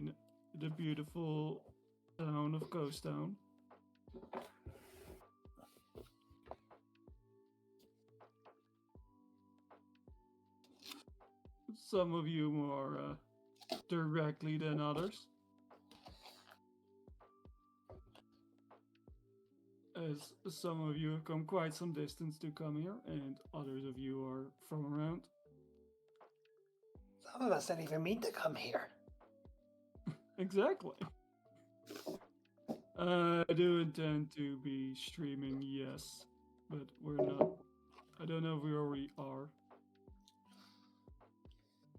in the beautiful town of Coast Town. Some of you more directly than others, as some of you have come quite some distance to come here, and others of you are from around. Some of us didn't even mean to come here. Exactly. I do intend to be streaming, yes, but we're not. I don't know if we already are.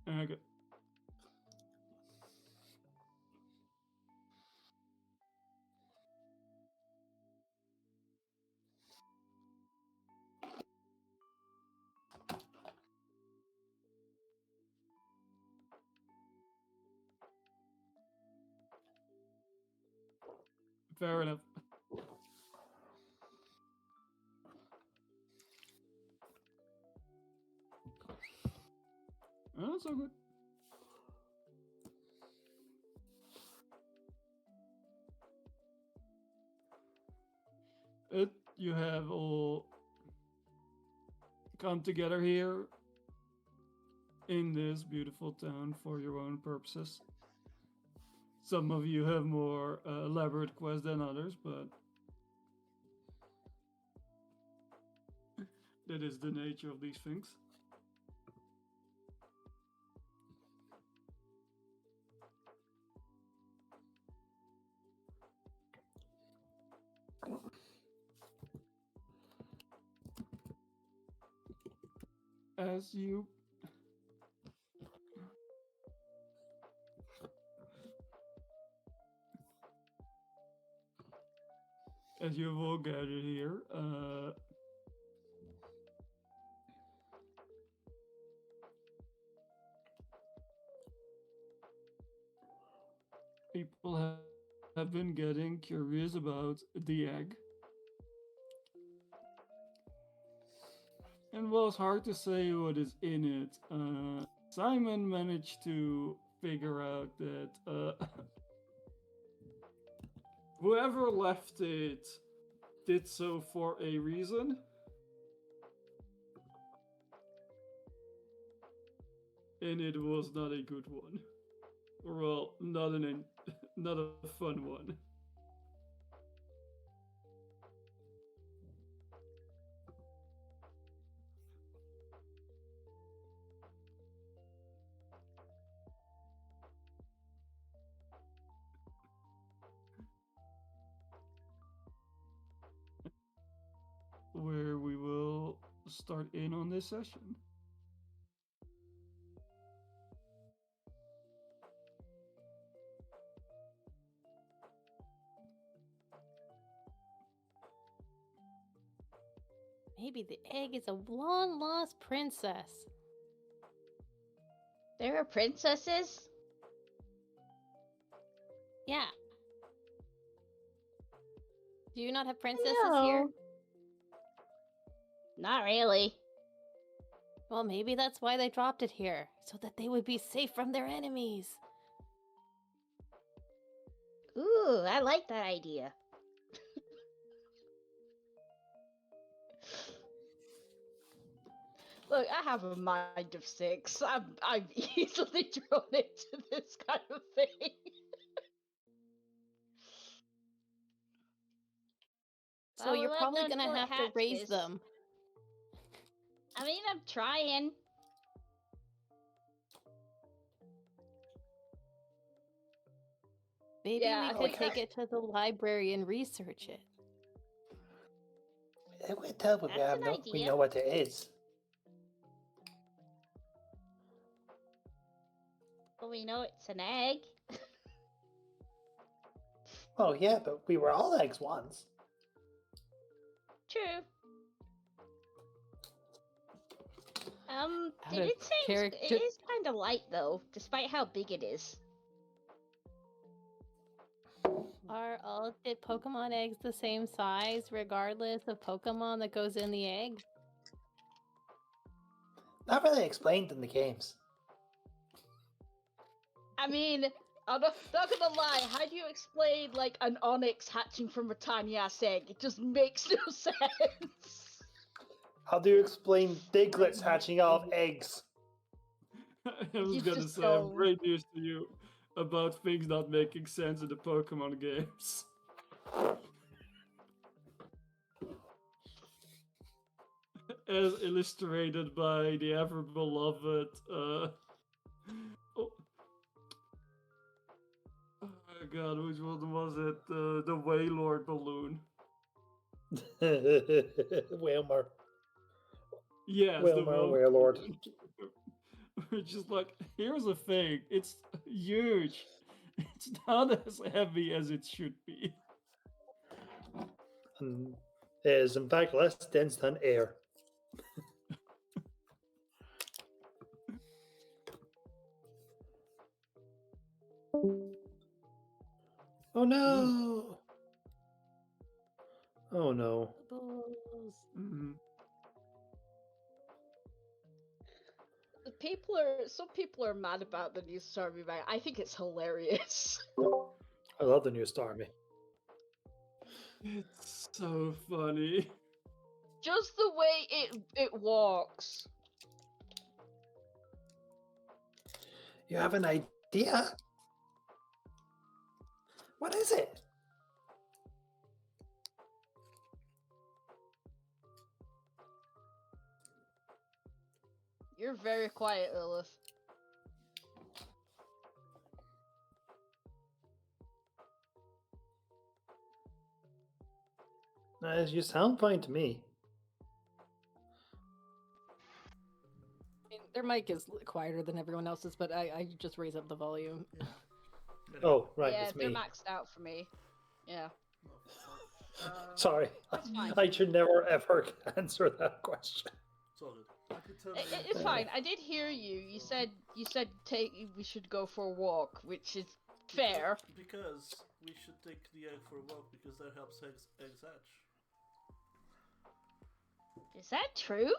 Okay. Fair enough. Oh, that's all good. You have all come together here in this beautiful town for your own purposes. Some of you have more elaborate quests than others, but that is the nature of these things. As you have all gathered here, people have been getting curious about the egg. And well, it's hard to say what is in it. Simon managed to figure out that whoever left it did so for a reason. And it was not a good one. Well, not a fun one. Where we will start in on this session. Maybe the egg is a long-lost princess. There are princesses? Yeah. Do you not have princesses here? Not really. Well, maybe that's why they dropped it here, so that they would be safe from their enemies. Ooh, I like that idea. Look, I have a mind of 6. I'm easily drawn into this kind of thing. So Well, you're let probably them gonna till it have to raise hatches. them. I mean, I'm trying. Maybe Yeah, we could take it to the library and research it. It would help if That's an we idea. know what it is. Well, we know it's an egg. Oh yeah, but we were all eggs once. True. Out It of seems character- it is kind of light though, despite how big it is. Did Pokemon eggs the same size regardless of Pokemon that goes in the egg? Not really explained in the games. I mean, I'm not gonna lie, how do you explain like an onyx hatching from a tiny ass egg? It just makes no sense. How do you explain diglets hatching out of eggs? I was You gonna just say I have don't. great news to you about things not making sense in the Pokemon games. As illustrated by the ever beloved oh god, which one was it? The Wailord balloon. Whalmer. Yes, the Wilmer Wailord Wailord. balloon. Which is like, here's a thing. It's huge. It's not as heavy as it should be. And is in fact less dense than air. Oh no! Oh no. Bubbles. Mhm. Some people are mad about the new Starmie bag. I think it's hilarious. I love the new Starmie. It's so funny. Just the way it walks. You have an idea? What is it? You're very quiet, Lilith. You sound fine to me. I mean, their mic is quieter than everyone else's, but I just raise up the volume. Oh, right, Yeah, it's they're me. maxed out for me. Yeah. Sorry, That's fine. I should never ever answer that question. It's all good. I could turn It's fine. I did hear you. You said we should go for a walk, which is fair. Because we should take the egg for a walk because that helps eggs hatch. Is that true?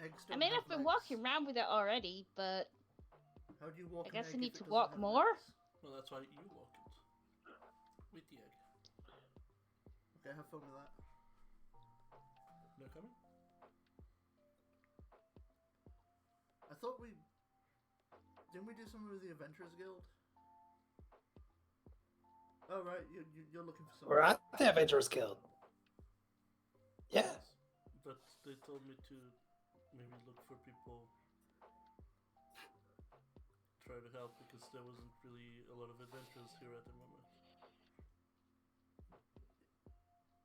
Eggs I don't mean, have I've been legs. walking around with it already, but How do you walk I an guess egg I if need it to doesn't walk have more. legs? Well, that's why you walk it. With the egg. Okay, have fun with that. No coming? I thought we... Didn't we do something with the Adventurers Guild? Oh, right, you're looking for something. We're at the Adventurers Guild. Yeah. Yes. But they told me to maybe look for people, try to help, because there wasn't really a lot of adventurers here at the moment.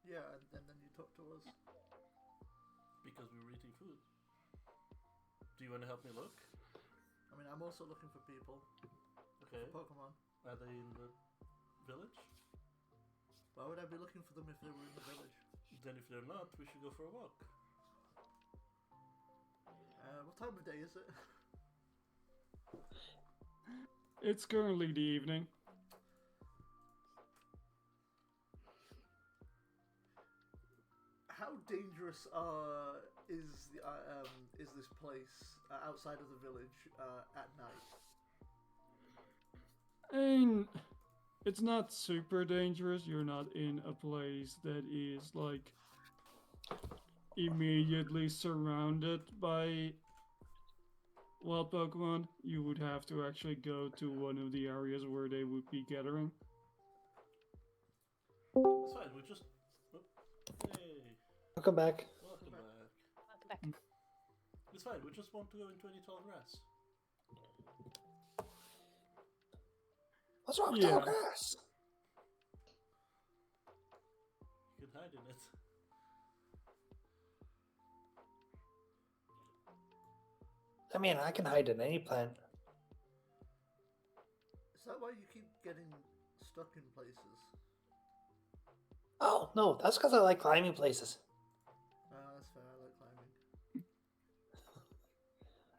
Yeah, and then you talked to us. Because we were eating food. Do you want to help me look? I mean, I'm also looking for people. Okay. For Pokemon. Are they in the village? Why would I be looking for them if they were in the village? Then if they're not, we should go for a walk. What time of day is it? It's currently the evening. How dangerous is this place outside of the village at night? I mean, it's not super dangerous. You're not in a place that is like immediately surrounded by wild Pokemon. You would have to actually go to one of the areas where they would be gathering. It's fine, we just... Oh. Hey, Welcome back. welcome back. Welcome back. It's fine, we just want to go into any tall grass. What's wrong with Yeah. tall grass? You can hide in it. I mean, I can hide in any plant. Is that why you keep getting stuck in places? Oh, no, that's because I like climbing places. That's fair, I like climbing.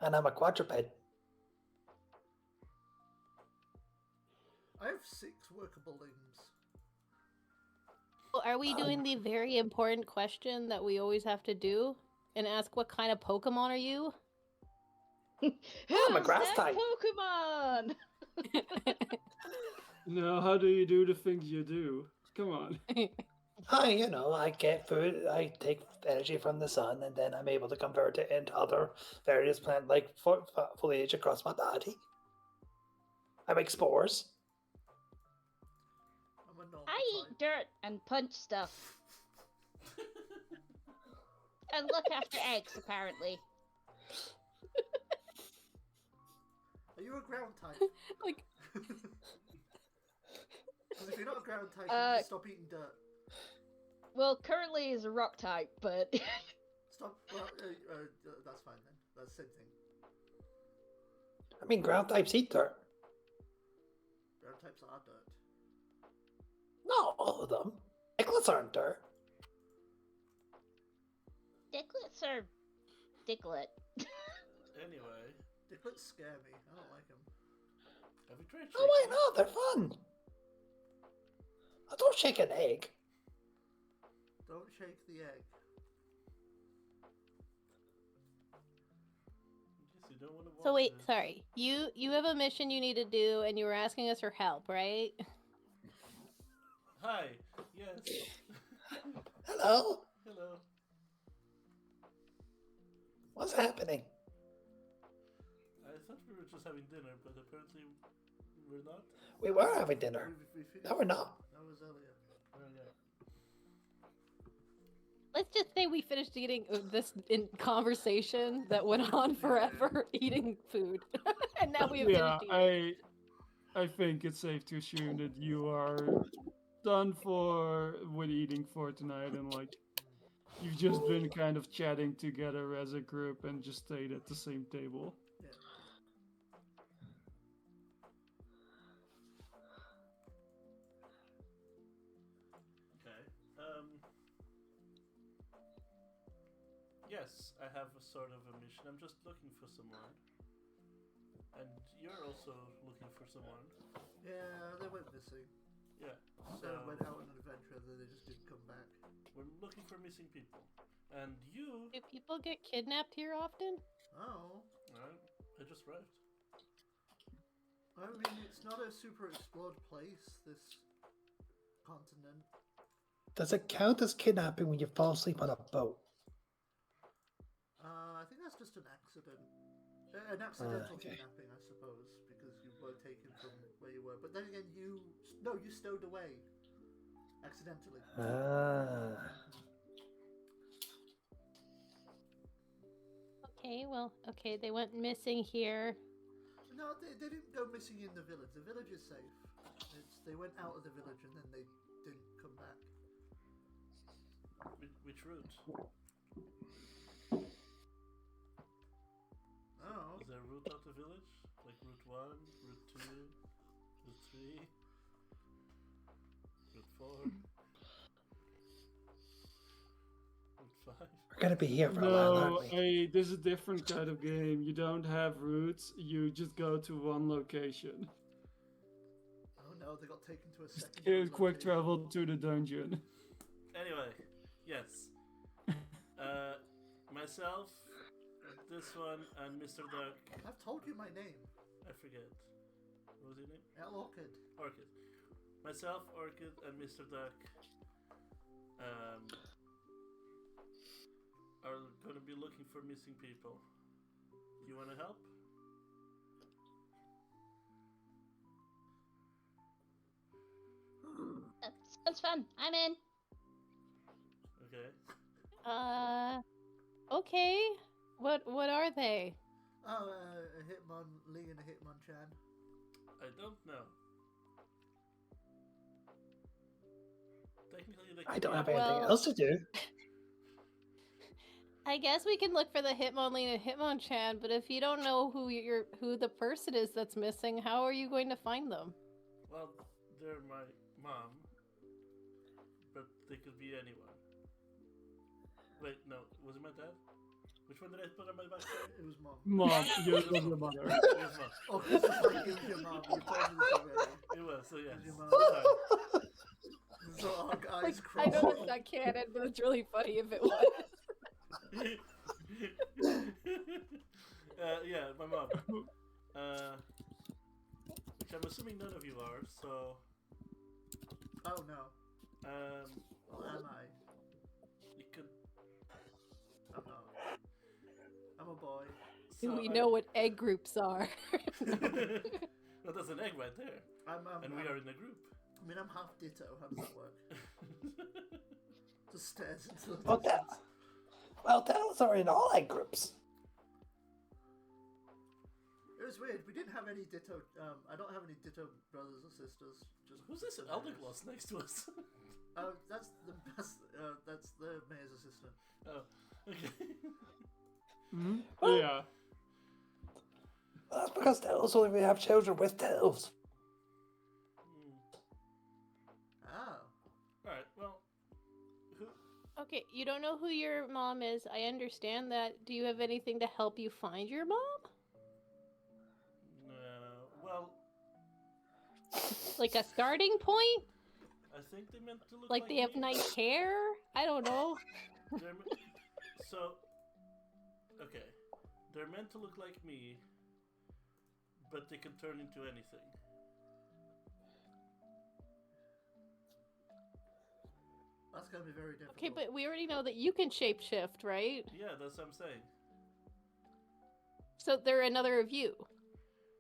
And I'm a quadruped. I have 6 workable limbs. Well, are we doing the very important question that we always have to do and ask what kind of Pokemon are you? I'm a Who's grass that type. Pokemon? Now, how do you do the things you do? Come on. I get food, I take energy from the sun, and then I'm able to convert it into other various plant-like foliage across my body. I make spores. I'm a normal I type. eat dirt and punch stuff. And look after eggs, apparently. Are you a ground type? Like, Because if you're not a ground type, you just stop eating dirt. Well, currently is a rock type, but Stop. Well, that's fine then. That's the same thing. I mean, ground types eat dirt. Ground types are dirt. Not all of them. Dicklets aren't dirt. Dicklets are Dicklet. Anyway, Dicklets scare me. I don't like them. Have you tried? Oh, why not? They're fun. I don't shake an egg. Don't shake the egg. Yes, you don't want to watch so wait, this. sorry. You have a mission you need to do, and you were asking us for help, right? Hi. Yes. Hello? Hello. What's happening? I thought we were just having dinner, but apparently we're not. We were having dinner. We finished. No, we're not. That was earlier. Oh, yeah. Let's just say we finished eating this in conversation that went on forever, eating food, and now we have Yeah, finished eating. I think it's safe to assume that you are done with eating for tonight, and like you've just been kind of chatting together as a group and just stayed at the same table. Yeah. Okay. Yes, I have a sort of a mission. I'm just looking for someone. And you're also looking for someone. Yeah, they went missing. Yeah. So they went out on an adventure and then they just didn't come back. We're looking for missing people. And you... Do people get kidnapped here often? Oh. I just arrived. I mean, it's not a super explored place, this continent. Does it count as kidnapping when you fall asleep on a boat? I think that's just an accident. An accidental Okay. kidnapping, I suppose, because you were taken from where you were. But then again, you stowed away accidentally. Ah. Okay, they went missing here. No, they didn't go missing in the village. The village is safe. They went out of the village and then they didn't come back. Which route? Oh. Is there a route out of the village? Like route 1, route 2, route 3, route 4, route 5? We're gonna be here for a while, No, aren't we? this is a different kind of game. You don't have routes. You just go to one location. Oh no, they got taken to a second. Quick travel to the dungeon. Anyway, yes. Myself, this one, and Mr. Duck. I've told you my name. I forget. What was your name? Orchid. Orchid. Myself, Orchid, and Mr. Duck are going to be looking for missing people. Do you want to help? that sounds fun. I'm in. Okay. Okay. What are they? Oh, a Hitmonlee and a Hitmonchan. I don't know. Technically, they I don't have Well- anything else to do. I guess we can look for the Hitmonlee and Hitmonchan, but if you don't know who the person is that's missing, how are you going to find them? Well, they're my mom, but they could be anyone. Wait, no, was it my dad? Which one did I put on my back? It was mom. Mom, you was your mother. It was mom. Oh, this is like it was your mom. You told me this already. It was, so yes. It was your mom. So our eyes I know crossed. it's not canon, but it's really funny if it was. Yeah, my mom. Which I'm assuming none of you are. So, Oh no. um, Am I? you could. I'm not. I'm a boy. So We know what egg groups are. Well, that's an egg right there, and we are in a group. I mean, I'm half ditto. How does that work? Just stares into the Well, distance. Dells are in all egg groups. It was weird. We didn't have any ditto. I don't have any ditto brothers or sisters. Just Who's this elder gloss next to us? that's the mayor's assistant. Oh, okay. Hmm? Well- Yeah. That's because Dells only have children with Dells. Oh. Alright, well, who? Okay, you don't know who your mom is. I understand that. Do you have anything to help you find your mom? No, well, Like a starting point? I think they meant to look Like they have me. nice hair? I don't know. So, okay, they're meant to look like me, but they can turn into anything. That's gonna be very difficult. Okay, but we already know that you can shapeshift, right? Yeah, that's what I'm saying. So they're another of you.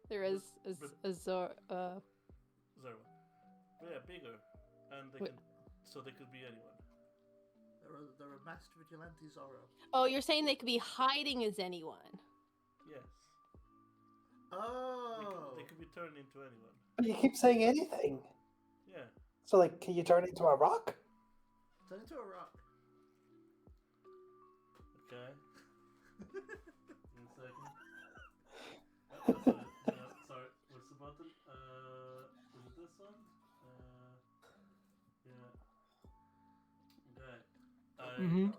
There is But- Zoro. Zero. But yeah, bigger, and they Wait. can, so they could be anyone. They're a masked vigilante Zorro. Oh, you're saying they could be hiding as anyone. Yes. Oh. They could be turned into anyone. But you keep saying anything. Yeah. So, like, can you turn into a rock? Turn into a rock. Okay. One second. That's it. Sorry, what's the button? Is it this one? Yeah. Okay. Mhm.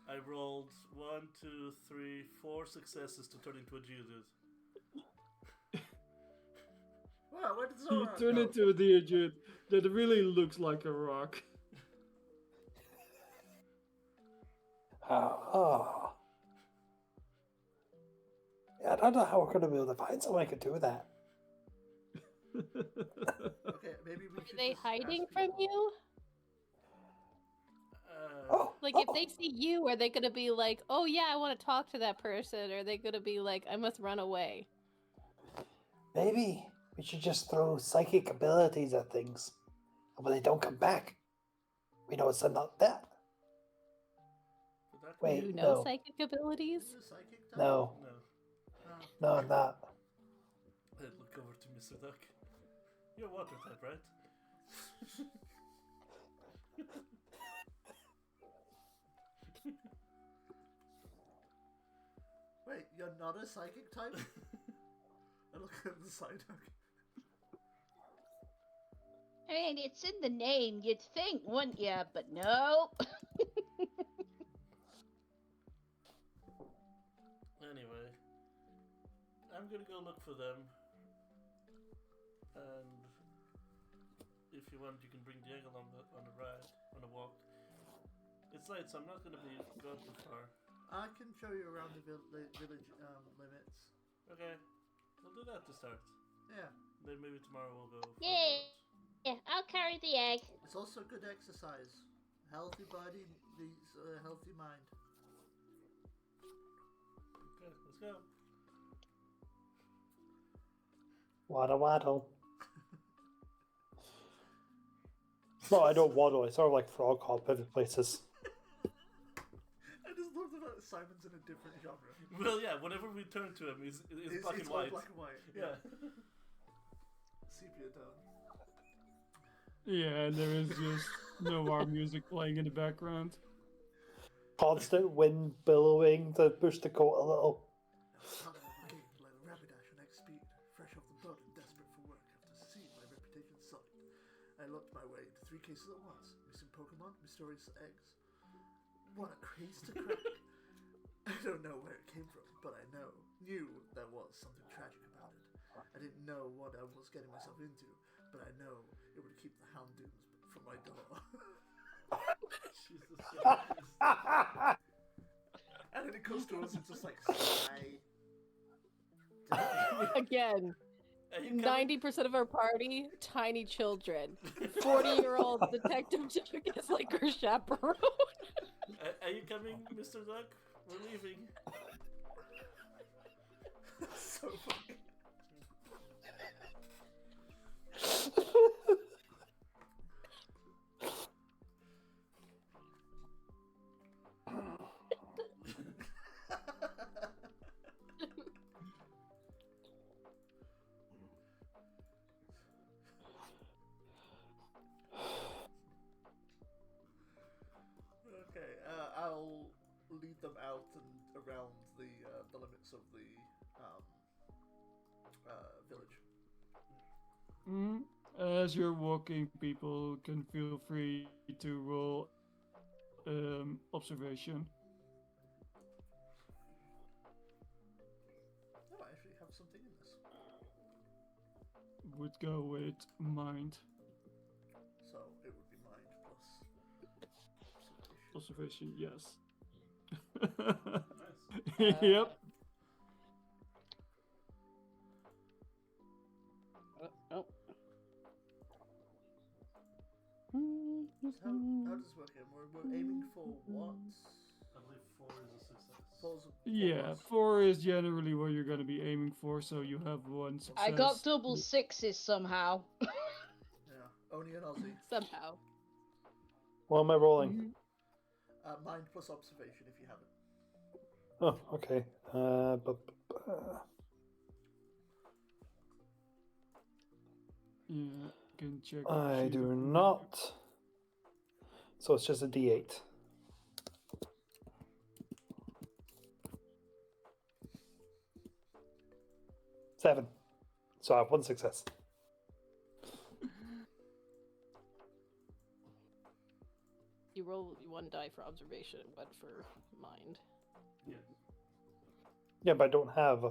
I rolled 1, 2, 3, 4 successes to turn into a Geodude. Wow, where did You Zorro turn go? into a Geodude that really looks like a rock. Oh. Yeah, I don't know how we're going to be able to find someone who could do that. Okay, maybe we Are should they just hiding ask from people. you? Oh, Like, if they see you, are they gonna be like, "Oh yeah, I want to talk to that person," or are they gonna be like, "I must run away"? maybe we should just throw psychic abilities at things. And when they don't come back, we know it's not that. But that Do Wait, you know no. psychic abilities? Is it a psychic type? No, No. Oh. no, I'm not. I look over to Mr. Duck. You're water type, right? Wait, you're not a psychic type? I look at the Psyduck. I mean, it's in the name, you'd think, wouldn't ya? But no. Anyway, I'm gonna go look for them. And if you want, you can bring Diego on the ride, on the walk. It's late, so I'm not gonna be going too far. I can show you around the village limits. Okay, we'll do that to start. Yeah, Then maybe tomorrow we'll go. Yeah. Yeah, I'll carry the egg. it's also good exercise. Healthy body leads a healthy mind. Okay, let's go. Waddle, waddle. No, I don't waddle. I sort of like frog hop in places. I just love the fact that Simon's in a different genre. Well, yeah. Whenever we turn to him, it's black and all white. black and white. Yeah. Sepia tone. Yeah, and there is just noir music playing in the background. Constant wind billowing to push the coat a little. Like a rapidash on X speed, fresh off the boat and desperate for work after seeing my reputation sullied. I looked my way into 3 cases at once: missing Pokemon, mysterious eggs. What a craze to crack! I don't know where it came from, but I knew there was something tragic about it. I didn't know what I was getting myself into, but I know it would keep the Houndoons from my door. Jesus Christ. And then it comes to us, it's just like, sigh. Again, Are you coming? 90% of our party, tiny children. 40-year-old detective Jack is like our chaperone. Are you coming, Mr. Duck? We're leaving. So funny. Okay, I'll lead them out and around the limits of the village. Mhm. As you're walking, people can feel free to roll observation. Oh, I actually have something in this. Would go with mind. So it would be mind plus observation. Observation, yes. Nice. Yep. Oh. How does this work here? We're aiming for what? I believe 4 is a success. Four's Yeah, plus. 4 is generally what you're going to be aiming for, so you have one success. I got double sixes somehow. Yeah, only an Aussie. Somehow. What am I rolling? Mhm. Mind plus observation if you have it. Oh, okay. Yeah, can check. I sheet do of- not. So it's just a D8. Seven. So I have one success. You roll one die for observation, one for mind. Yeah. Yeah, but I don't have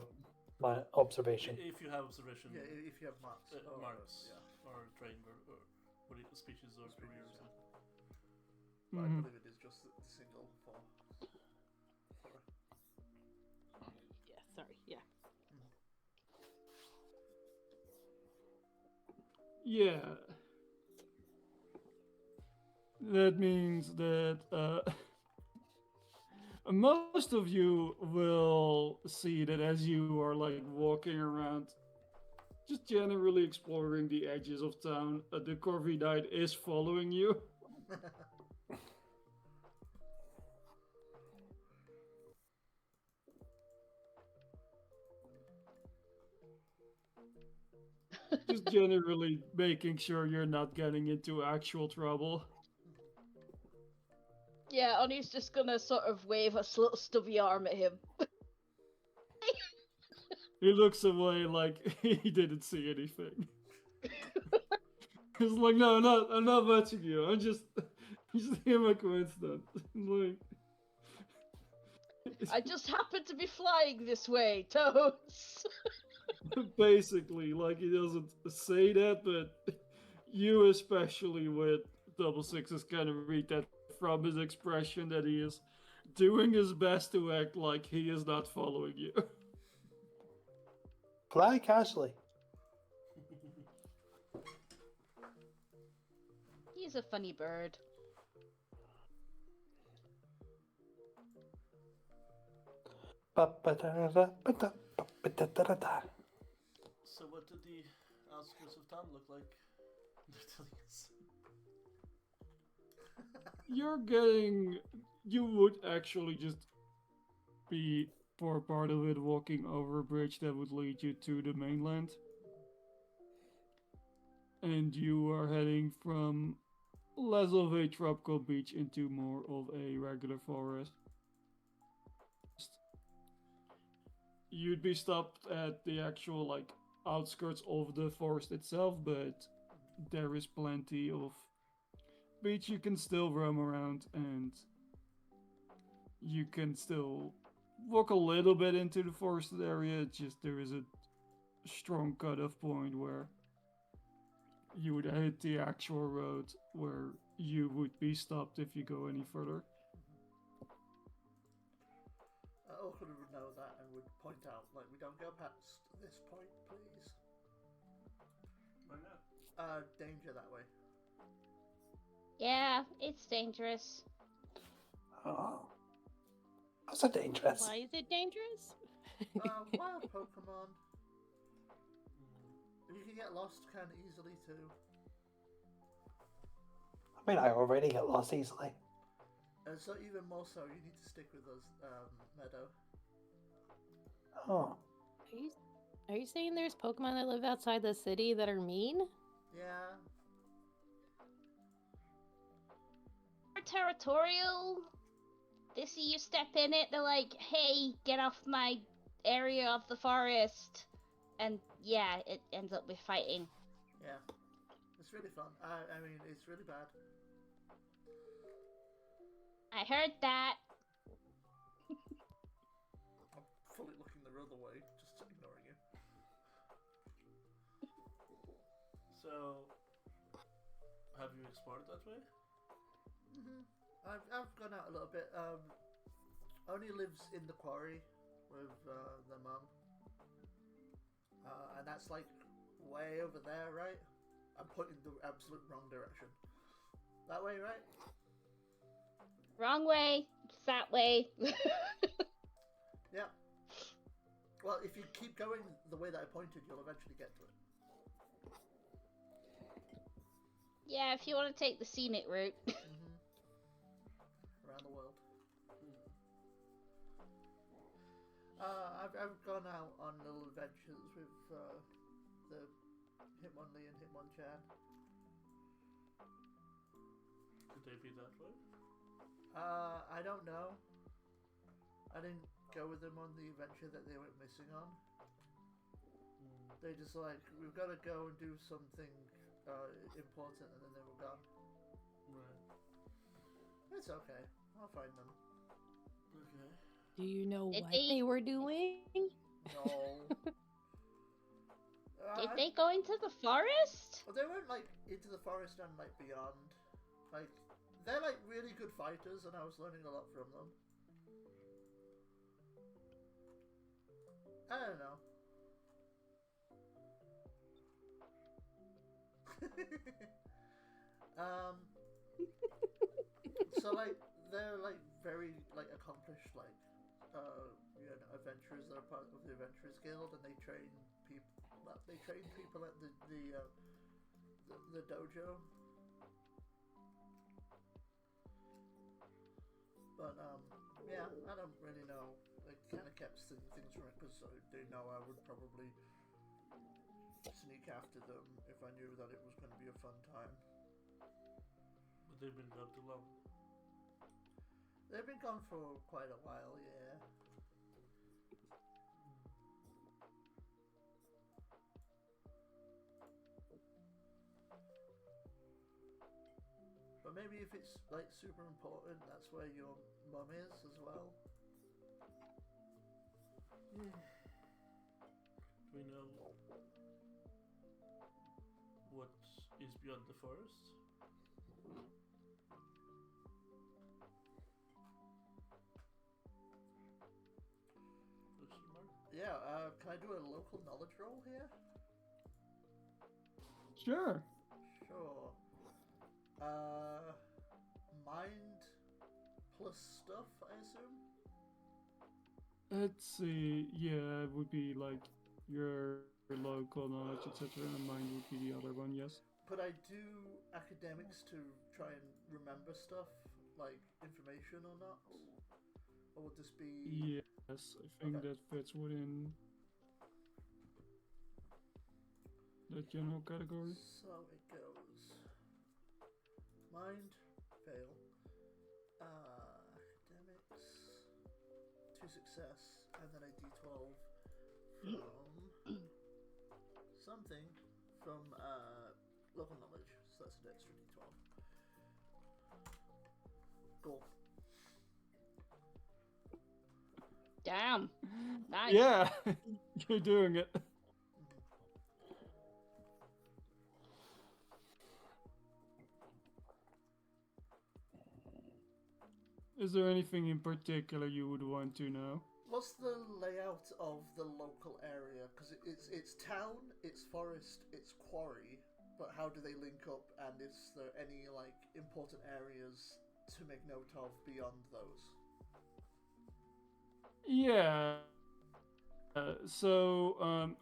my observation. If you have observation, Yeah, if you have marks. marks, Yeah. or trained, or what is speeches or career or Speeches, something. But I Mhm. believe it is just the single for. Yeah, sorry. Yeah. Yeah. That means that most of you will see that as you are like walking around, just generally exploring the edges of town, the Corvidite is following you. Just generally making sure you're not getting into actual trouble. Yeah, Oni's just gonna sort of wave a little stubby arm at him. He looks away like he didn't see anything. He's like, no, I'm not watching you. I'm just hearing my coincidence. Like, I just happen to be flying this way, Toads. basically, like he doesn't say that, but you especially with double sixes kind of read that from his expression that he is doing his best to act like he is not following you. Fly casually. He's a funny bird. So what did the outskirts of town look like? They're telling us. You would actually just be for part of it walking over a bridge that would lead you to the mainland. And you are heading from less of a tropical beach into more of a regular forest. You'd be stopped at the actual like outskirts of the forest itself, but there is plenty of beach you can still roam around, and you can still walk a little bit into the forested area. It's just there is a strong cutoff point where you would hit the actual road where you would be stopped if you go any further. Oakland would know that and would point out, like, we don't go past this point, please. Why not? Danger that way. Yeah, it's dangerous. Oh. How's that dangerous? Why is it dangerous? Wild Pokemon. You can get lost kind of easily too. I mean, I already get lost easily. And so even more so, you need to stick with us, Meadow. Oh. Are you saying there's Pokemon that live outside the city that are mean? Yeah. They're territorial. They see you step in it, they're like, hey, get off my area of the forest. And yeah, it ends up with fighting. Yeah. It's really fun. I mean, it's really bad. I heard that. I'm fully looking the other way, just ignoring you. So, have you explored that way? I've gone out a little bit. Only lives in the quarry with the mum. And that's like way over there, right? I'm pointing the absolute wrong direction. That way, right? Wrong way. It's that way. Yeah. Well, if you keep going the way that I pointed, you'll eventually get to it. Yeah, if you want to take the scenic route. Around the world. I've gone out on little adventures with the Hitmonlee and Hitmonchan. Could they be that way? I don't know. I didn't go with them on the adventure that they went missing on. They just like, we've got to go and do something important, and then they were gone. Right. It's okay. I'll find them. Okay. Do you know Did what they- they were doing? No. Did they go into the forest? Well, they went like into the forest and like beyond. Like they're like really good fighters, and I was learning a lot from them. I don't know. So like they're like very like accomplished like adventurers that are part of the Adventurers Guild, and they train people. They train people at the dojo. But yeah, I don't really know. I kind of kept things from it because they know I would probably sneak after them if I knew that it was going to be a fun time. But they've been gone too long. They've been gone for quite a while, yeah. But maybe if it's like super important, that's where your mum is as well. Do we know what is beyond the forest? Question mark? Yeah, can I do a local knowledge roll here? Sure. Sure. Mind plus stuff, I assume? Let's see. Yeah, it would be like your local knowledge, etc. And mine would be the other one, yes. Could I do academics to try and remember stuff, like information or not? Or would this be... Yes, I think Okay. that fits within that general category. So it goes... Mind, fail. Academics, 2 success, and then a d12 from something from local knowledge. So that's an extra d12. Cool. Damn. Nice. Yeah, you're doing it. Is there anything in particular you would want to know? Well, what's the layout of the local area? Because it's town, it's forest, it's quarry. But how do they link up? And is there any like important areas to make note of beyond those? Yeah. So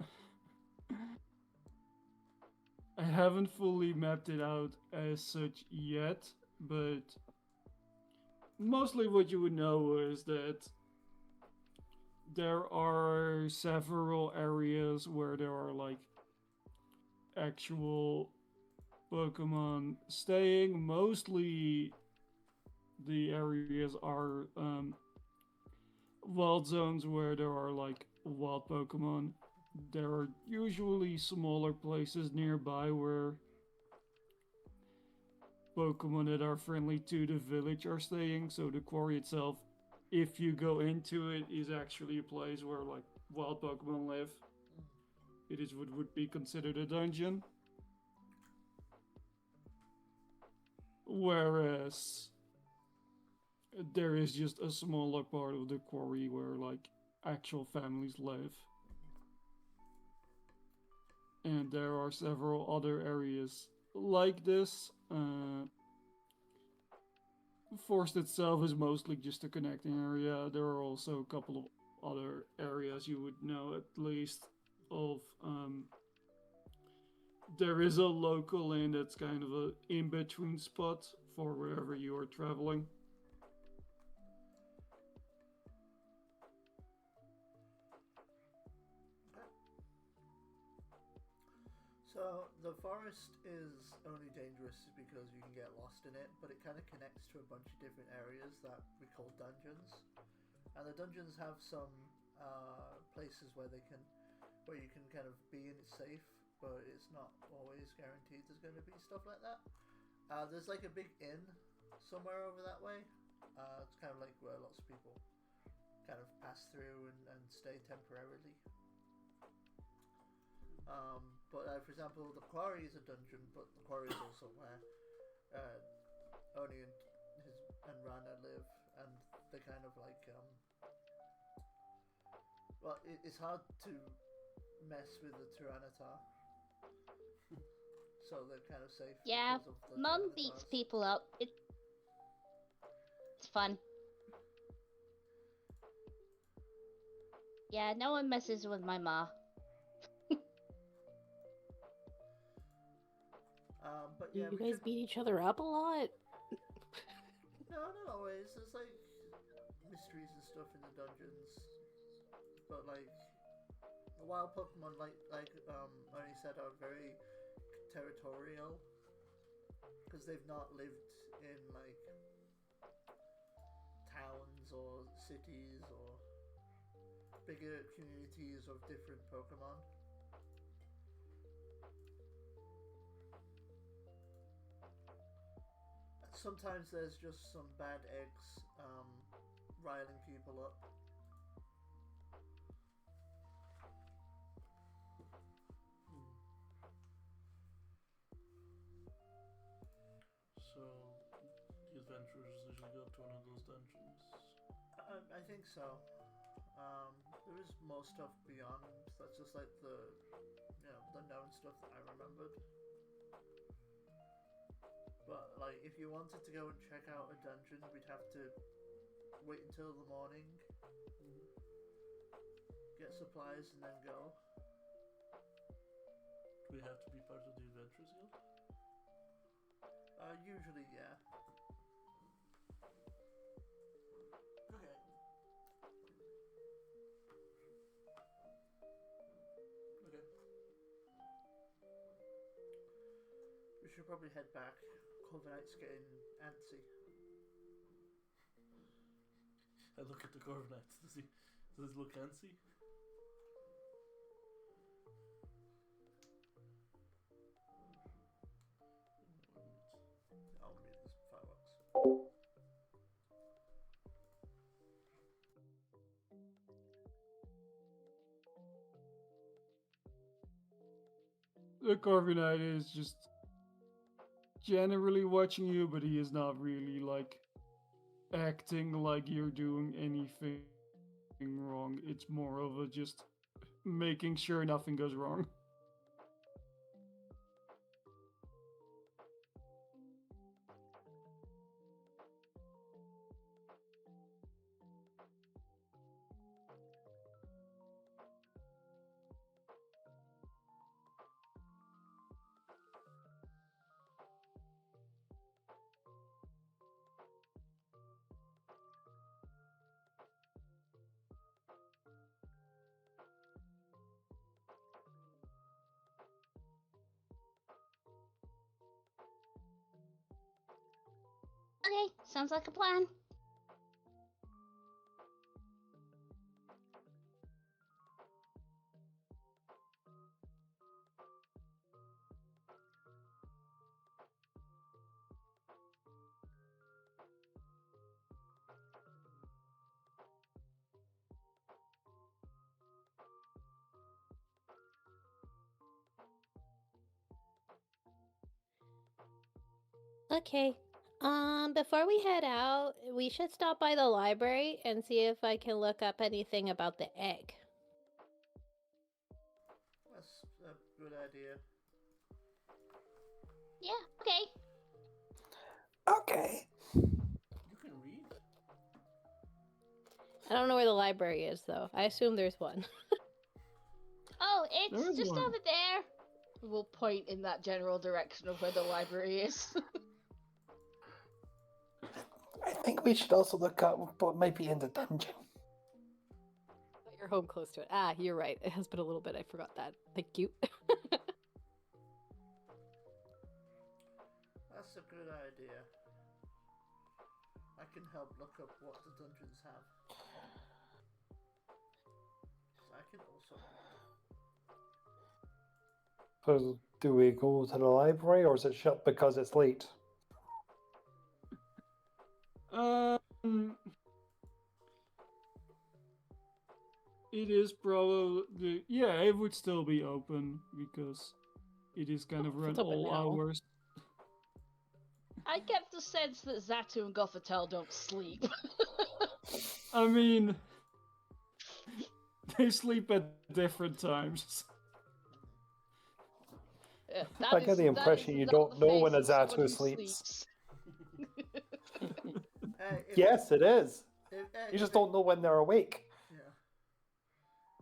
I haven't fully mapped it out as such yet, but mostly what you would know is that there are several areas where there are like actual Pokemon staying. Mostly the areas are wild zones where there are like wild Pokemon. There are usually smaller places nearby where Pokemon that are friendly to the village are staying. So the quarry itself, if you go into it, is actually a place where like wild Pokemon live. It is what would be considered a dungeon. Whereas there is just a smaller part of the quarry where like actual families live. And there are several other areas like this. Forest itself is mostly just a connecting area. There are also a couple of other areas you would know at least of. There is a local inn that's kind of a in-between spot for wherever you are traveling. So the forest is only dangerous because you can get lost in it, but it kind of connects to a bunch of different areas that we call dungeons. And the dungeons have some places where you can kind of be in it safe, but it's not always guaranteed there's going to be stuff like that. There's like a big inn somewhere over that way. It's kind of like where lots of people kind of pass through and stay temporarily. But for example, the quarry is a dungeon, but the quarry is also where Oni and Rana live, and they kind of like well, it's hard to mess with the Tyranitar, so they're kind of safe. Yeah, because of the Mum beats Tyranitars. people up. It's fun. Yeah, no one messes with my ma. But Do yeah, you we guys should. beat each other up a lot? No, not always. There's like mysteries and stuff in the dungeons, but like wild Pokemon, like Oni said, are very territorial because they've not lived in like towns or cities or bigger communities of different Pokemon. Sometimes there's just some bad eggs riling people up. So, the adventurers usually go to one of those dungeons. I think so. There is more stuff beyond. That's just like the known stuff that I remembered. But like, if you wanted to go and check out a dungeon, we'd have to wait until the morning, get supplies, and then go. Do we have to be part of the Adventurers Guild? Usually, yeah. Okay. Okay. We should probably head back. Corviknight's getting antsy. I look at the Corviknight. Does he look antsy? I'll read this fireworks. The Corviknight is just generally watching you, but he is not really like acting like you're doing anything wrong. It's more of a just making sure nothing goes wrong. Okay, sounds like a plan. Okay. Before we head out, we should stop by the library and see if I can look up anything about the egg. That's a good idea. Yeah, okay. Okay. You can read. I don't know where the library is, though. I assume there's one. Oh, There it's is just one. over there. We'll point in that general direction of where the library is. I think we should also look up what might be in the dungeon. You're home close to it. Ah, you're right. It has been a little bit. I forgot that. Thank you. That's a good idea. I can help look up what the dungeons have. I can also read. So, do we go to the library or is it shut because it's late? It is probably it would still be open because it is kind of It's run open all now. hours. I get the sense that Zatu and Gothatel don't sleep. I mean, they sleep at different times. I get the impression you don't know when a Zatu sleeps. Yes, it is. You just don't know when they're awake. Yeah.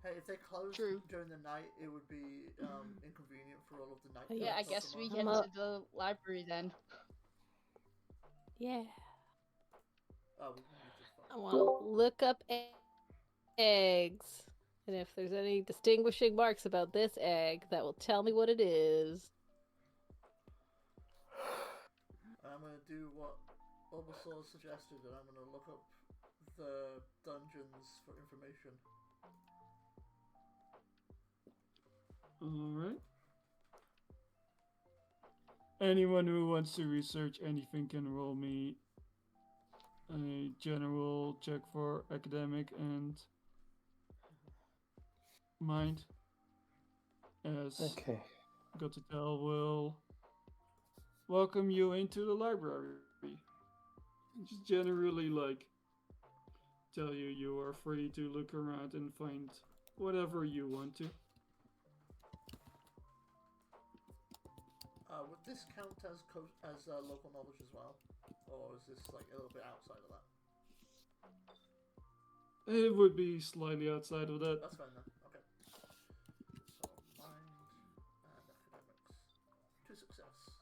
Hey, if they closed True. during the night, it would be inconvenient for all of the night. Yeah, Yeah, I guards, not guess so we much. head I'm to the library then. Yeah. Oh, we can use this I phone. want to look up eggs. And if there's any distinguishing marks about this egg, that will tell me what it is. I'm gonna do what Bulbasaur suggested, and I'm gonna look up the dungeons for information. Alright. Anyone who wants to research anything can roll me a general check for academic and mind. As Okay. Gothatel will welcome you into the library. Just generally tell you are free to look around and find whatever you want to. Would this count as local knowledge as well, or is this like a little bit outside of that? It would be slightly outside of that. That's fine then. Okay. So mind and academics to success.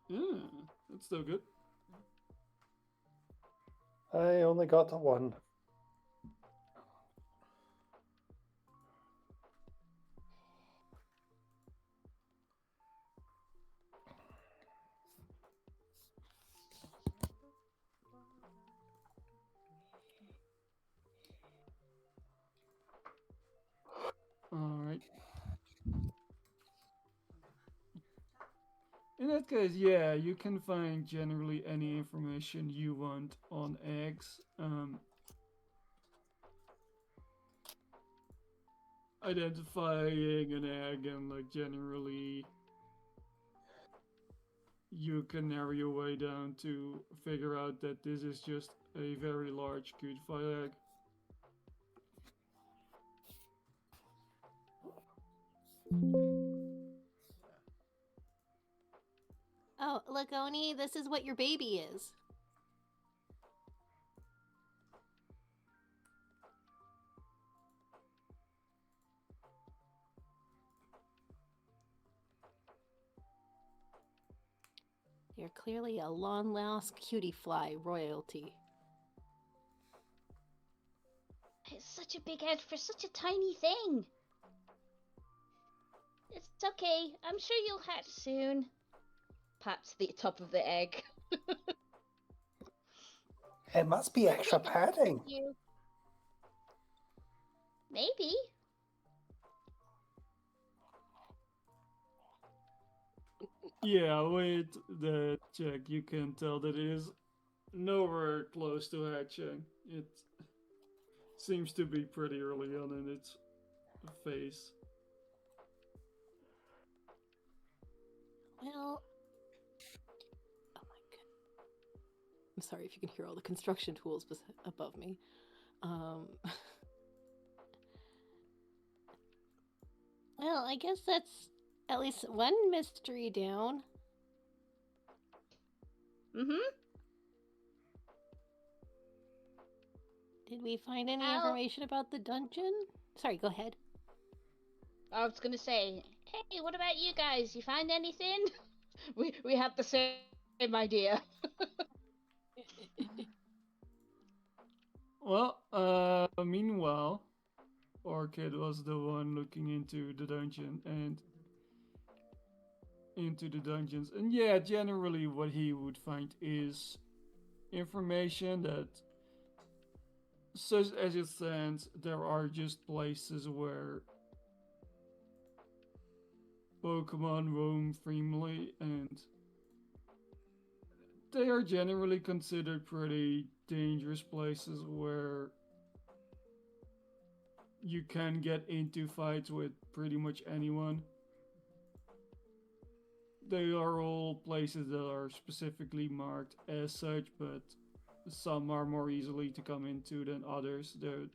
Yeah, that's still good. I only got a 1. Alright. In that case, yeah, you can find generally any information you want on eggs. Identifying an egg and generally you can narrow your way down to figure out that this is just a very large cutified egg. Oh, Lagoni, this is what your baby is. You're clearly a long-lost cutie fly royalty. It's such a big head for such a tiny thing. It's okay. I'm sure you'll hatch soon. Pats the top of the egg. It must be extra padding. You. Maybe. Yeah, with the check, you can tell that it is nowhere close to hatching. It seems to be pretty early on in its phase. Well, oh my god. I'm sorry if you can hear all the construction tools above me. Well, I guess that's at least one mystery down. Mm-hmm. Did we find any Al- information about the dungeon? Sorry, go ahead. I was gonna say, hey, what about you guys? You find anything? we had the same idea. Well, meanwhile, Orchid was the one looking into the dungeon and into the dungeons. And yeah, generally what he would find is information that, such as it stands, there are just places where Pokemon roam freely, and they are generally considered pretty dangerous places where you can get into fights with pretty much anyone. They are all places that are specifically marked as such, but some are more easily to come into than others. There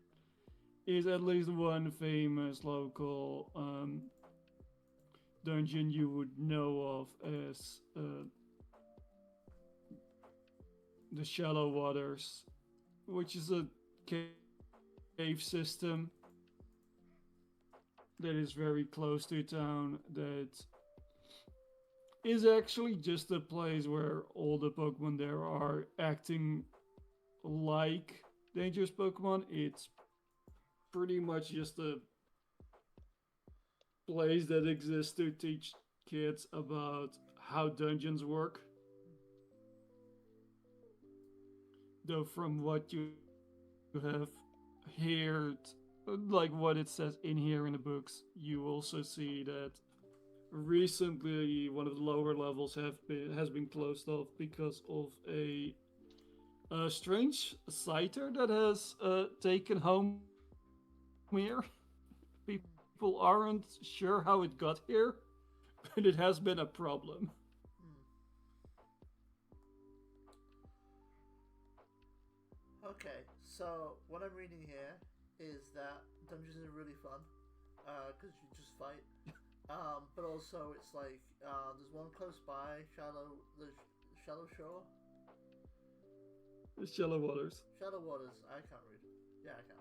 is at least one famous local dungeon you would know of as the Shallow Waters, which is a cave system that is very close to town, that is actually just a place where all the Pokemon there are acting like dangerous Pokemon. It's pretty much just a place that exists to teach kids about how dungeons work. Though from what you have heard, like what it says in here in the books, you also see that recently one of the lower levels has been closed off because of a strange citer that has taken home here. People aren't sure how it got here, but it has been a problem. Okay, so what I'm reading here is that dungeons are really fun because you just fight. But also it's like there's one close by, the Shallow Shore. The Shallow Waters. Shallow Waters. I can't read. Yeah, I can.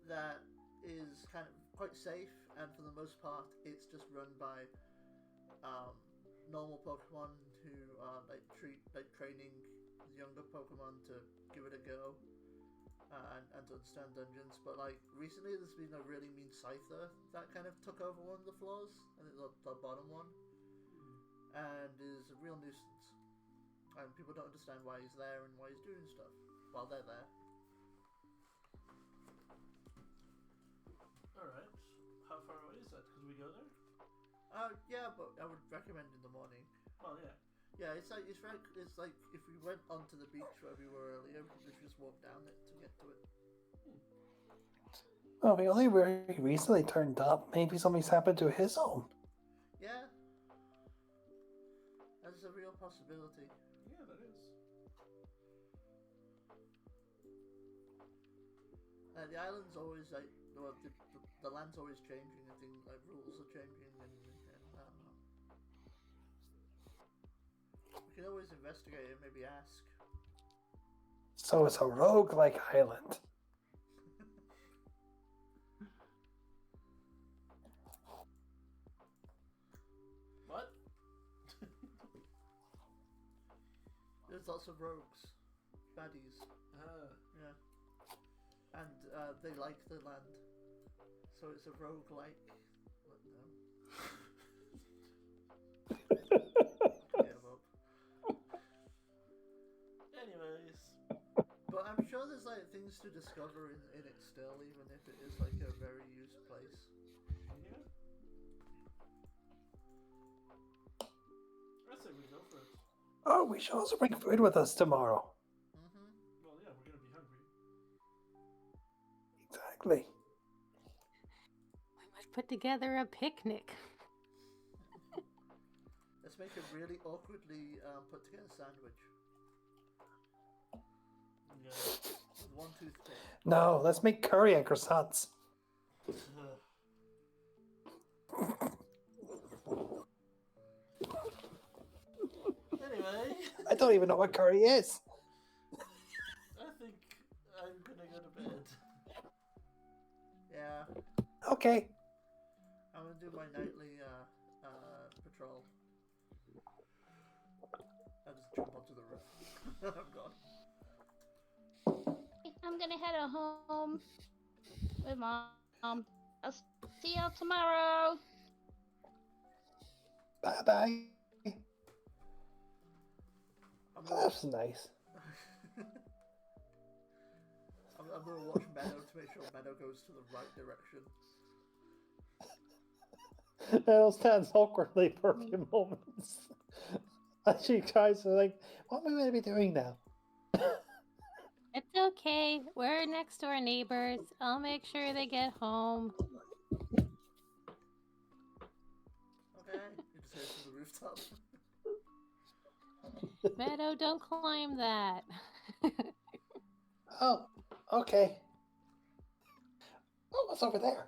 That is kind of quite safe, and for the most part, it's just run by normal Pokemon who are like training younger Pokemon to give it a go and to understand dungeons. But like recently, there's been a really mean Scyther that kind of took over one of the floors, and it's the bottom one, and is a real nuisance. And people don't understand why he's there and why he's doing stuff while they're there. Alright. How far away is that? Could we go there? Yeah, but I would recommend in the morning. Well, yeah. Yeah, it's like if we went onto the beach where we were earlier, we could just walk down it to get to it. Well, we only very recently turned up. Maybe something's happened to his own. Yeah. possibility. Yeah, that is. The island's always like, well, the land's always changing and things like rules are changing and I don't know. We can always investigate and maybe ask. So it's a roguelike island. What? There's lots of rogues, baddies, yeah, and they like the land, so it's a roguelike. What no? Give up. Anyways. But I'm sure there's like things to discover in it still, even if it is like a very used place. Yeah. I say we go for it. Oh, we should also bring food with us tomorrow. Mm-hmm. Well, yeah, we're gonna be hungry. Exactly. We must put together a picnic. Let's make a really awkwardly put together sandwich Yeah. with one toothpick. No, let's make curry and croissants. Anyway. I don't even know what curry is. I think I'm gonna go to bed. Yeah, Okay. I'm gonna do my nightly patrol. I'll just jump onto the roof. I'm gone. I'm gonna head home with Mom. I'll see y'all tomorrow. Bye-bye. I'm Oh, gonna, that's nice. I'm gonna watch Meadow to make sure Meadow goes to the right direction. Meadow stands awkwardly for a few moments. As she tries to think, what am I going to be doing now? It's okay. We're next door neighbors. I'll make sure they get home. Okay, you just hear from the rooftop. Meadow, don't climb that. Oh, okay. Oh, what's over there?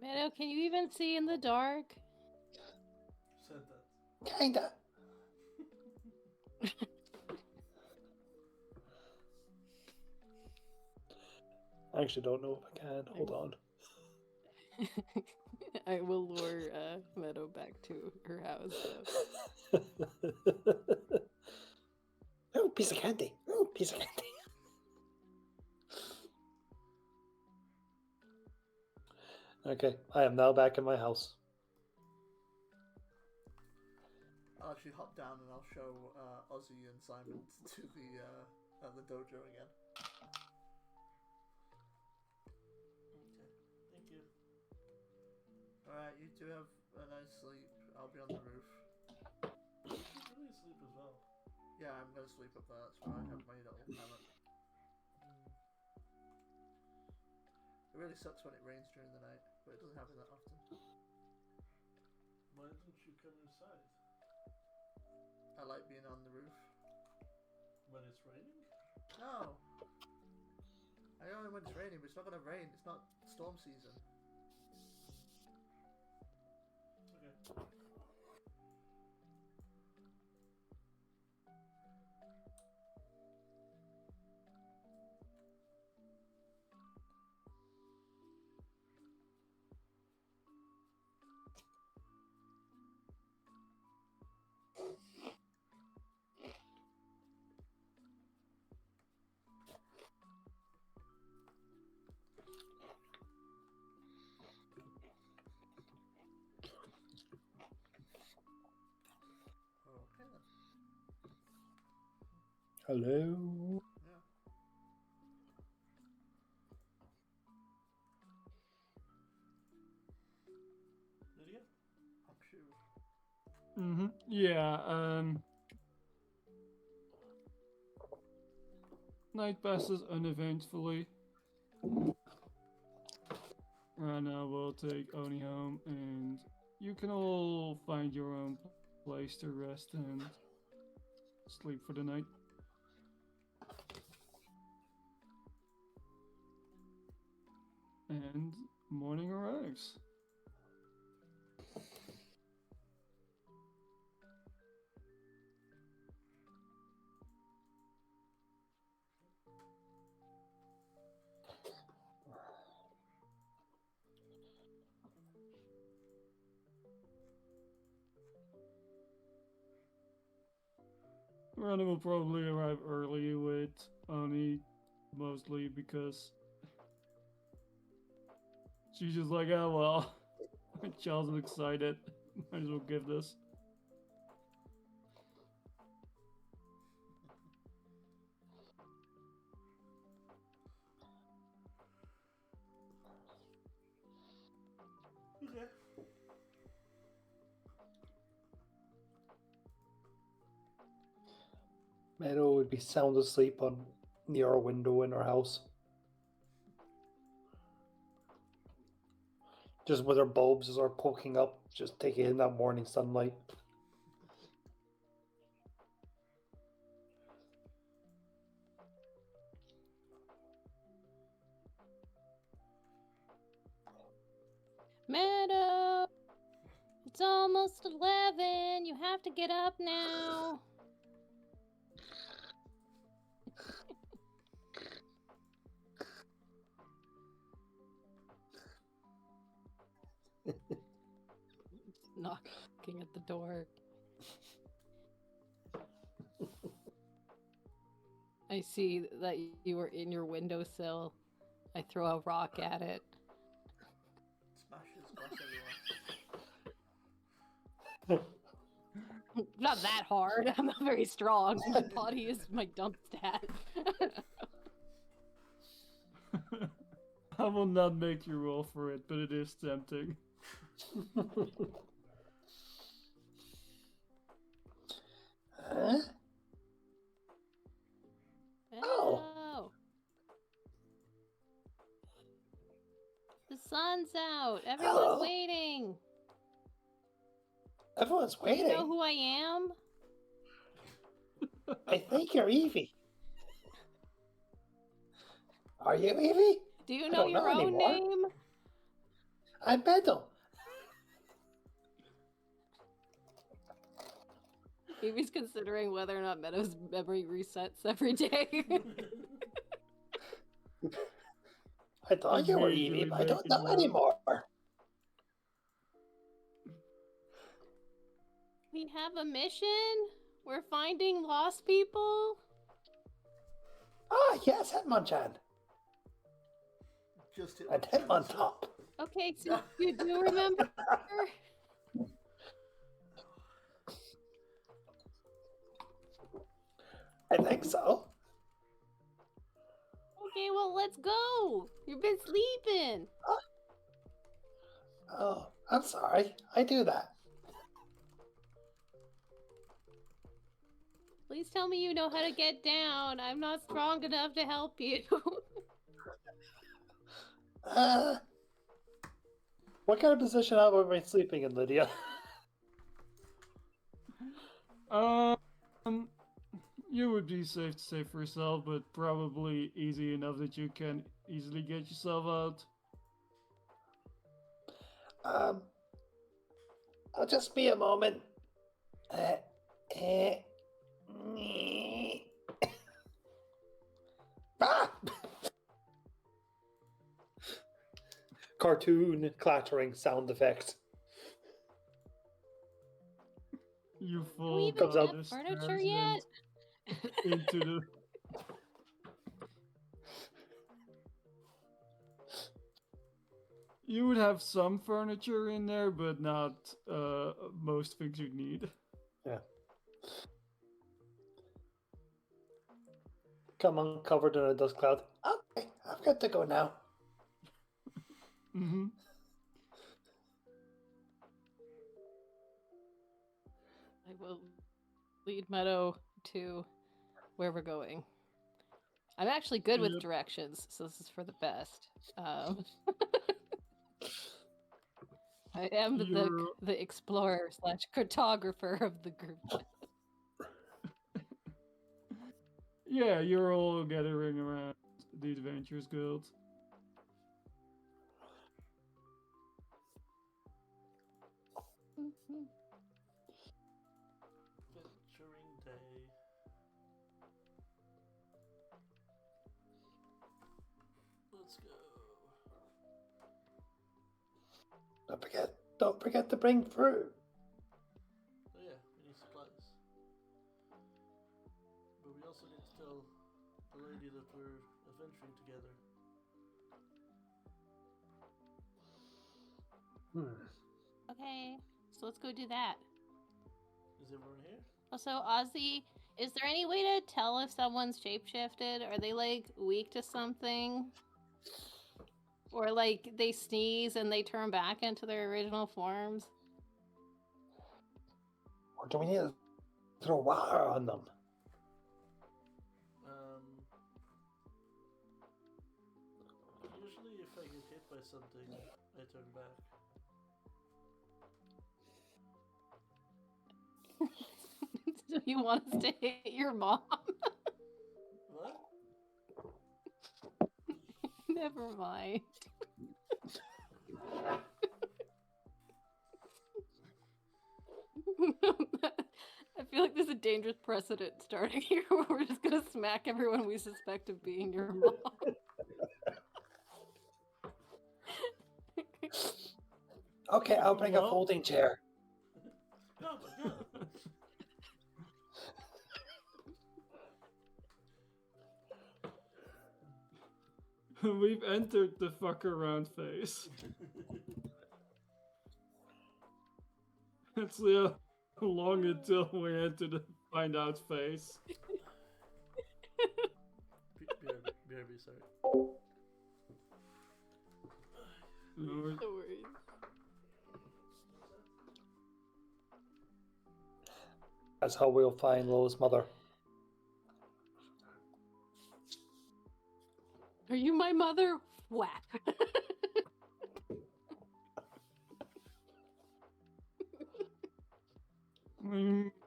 Meadow, can you even see in the dark? Said that. Kinda. I actually don't know if I can. Hold on. I will lure Meadow back to her house. Oh, piece of candy. Oh, piece of candy. Okay, I am now back in my house. I'll actually hop down and I'll show Ozzy and Simon to the dojo again. Okay. Thank you. Alright, you two have a nice sleep. I'll be on the roof. You should really sleep as well. Yeah, I'm gonna sleep up there. That's where I have my little hammock. It really sucks when it rains during the night, but it doesn't happen that often. Why don't you come inside? I like being on the roof. When it's raining? No! I know when it's raining, but it's not gonna rain. It's not storm season. Okay. Okay then. Hello. Yeah. Lydia? I'm sure. Mm-hmm. Yeah, night passes uneventfully. And I will take Oni home and you can all find your own place to rest and sleep for the night. And morning arrives. Ronnie will probably arrive early with Oni, mostly because she's just like, oh well, my child's excited. Might as well give this. Okay. Meadow would be sound asleep on near a window in her house. Just with her bulbs are poking up, just taking in that morning sunlight. Meadow! It's almost 11. You have to get up now. Knocking at the door. I see that you were in your windowsill. I throw a rock at it. Smashes glass everywhere. Not that hard. I'm not very strong. My body is my dump stat. I will not make you roll for it, but it is tempting. Huh? Oh. The sun's out. Everyone's Hello? waiting. Everyone's Do you waiting. know who I am? I think you're Evie. Are you Evie? Do you I know don't your know own anymore. name? I'm Meadow. Evie's considering whether or not Meadow's memory resets every day. I thought you were Immediately Evie, but I don't making know one. anymore. We have a mission? We're finding lost people? Ah, yes, Hitmonchan. Just hit And one him on chance. top. Okay, so you do remember? I think so. Okay, well, let's go. You've been sleeping. Oh, I'm sorry. I do that. Please tell me you know how to get down. I'm not strong enough to help you. What kind of position am I sleeping in, Lydia? You would be safe to say for yourself, but probably easy enough that you can easily get yourself out. I'll just be a moment. Ah! Cartoon clattering sound effect. You Do we fall even Comes down out. the have furniture stairs yet? and into the. You would have some furniture in there, but not most things you need. Yeah. Come on, covered in a dust cloud. Okay, I've got to go now. Mm-hmm. I will lead Meadow to where we're going. I'm actually good with Yep. directions, so this is for the best. I am You're- the explorer / cartographer of the group. Yeah, you're all gathering around the Adventurers Guild. Venturing day. Let's go. Don't forget to bring fruit. Oh yeah, we need supplies. But we also need to tell the lady that we're adventuring together. Okay, so let's go do that. Is everyone here? Also, Ozzy, is there any way to tell if someone's shapeshifted? Are they like weak to something? Or like they sneeze and they turn back into their original forms? Or do we need to throw water on them? Usually if I get hit by something, I turn back. Do you want us to hit your mom? What? Never mind. I feel like there's a dangerous precedent starting here where we're just gonna smack everyone we suspect of being your mom. Okay, I'll bring a Well- folding chair. Oh my god! We've entered the fuck around phase. It's long until we enter the find out phase. BRB, sorry. No No worries. That's how we'll find Lo's mother. Are you my mother? Whack.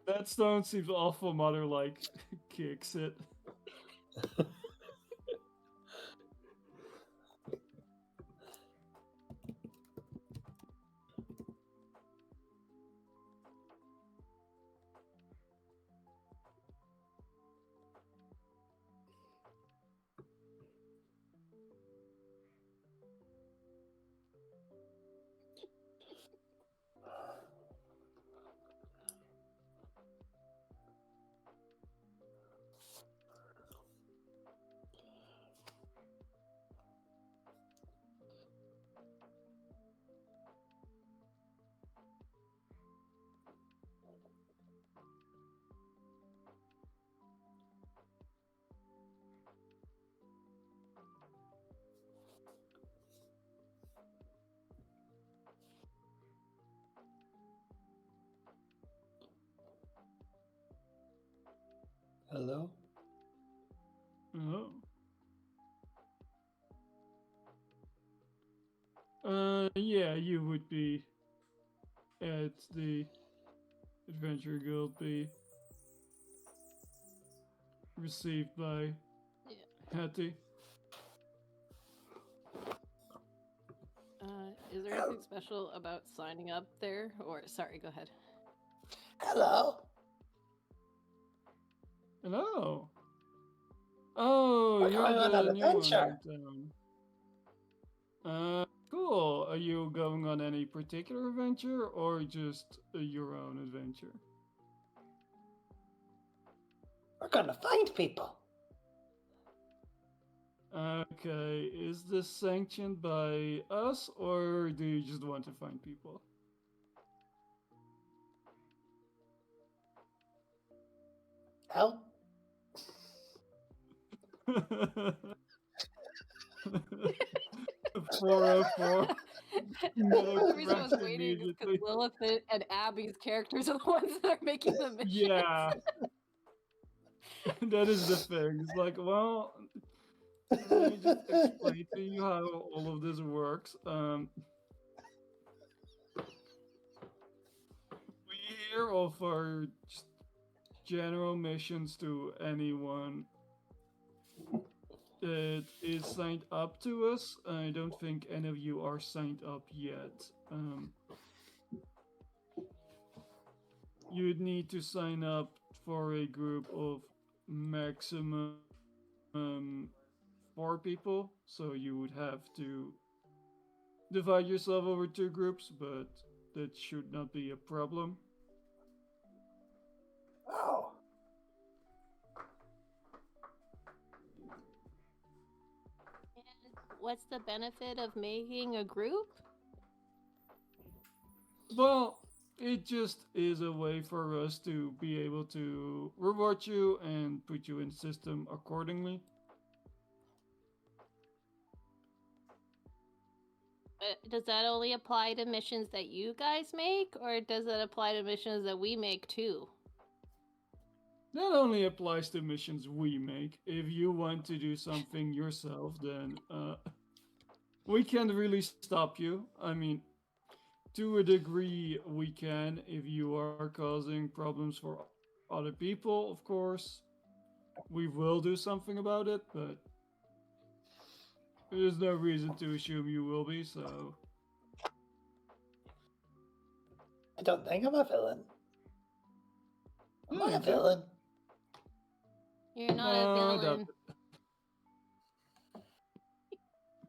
That stone seems awful mother-like. Kicks it. Hello? Oh. Yeah, you would be at the Adventure Guild, be received by Hattie. Is there anything special about signing up there? Or, sorry, go ahead. Hello? Hello. Oh, We're you're going on the an new one adventure. in town. Cool. Are you going on any particular adventure or just your own adventure? We're gonna find people. Okay, is this sanctioned by us or do you just want to find people? Help? 404. No, The reason I was correct waiting is because immediately. Lilith and Abby's characters are the ones that are making the mission. Yeah. That is the thing. It's like, well, let me just explain to you how all of this works. here offer just general missions to anyone that is signed up to us. I don't think any of you are signed up yet. You'd need to sign up for a group of maximum 4 people, so you would have to divide yourself over 2 groups, but that should not be a problem. Oh. And what's the benefit of making a group? Well, it just is a way for us to be able to reward you and put you in the system accordingly. Does that only apply to missions that you guys make, or does that apply to missions that we make too? That only applies to missions we make. If you want to do something yourself, then we can't really stop you. I mean, to a degree, we can if you are causing problems for other people, of course. We will do something about it, but there's no reason to assume you will be, so. I don't think I'm a villain. Am I a Yeah, villain? You're not No, a I doubt villain. it.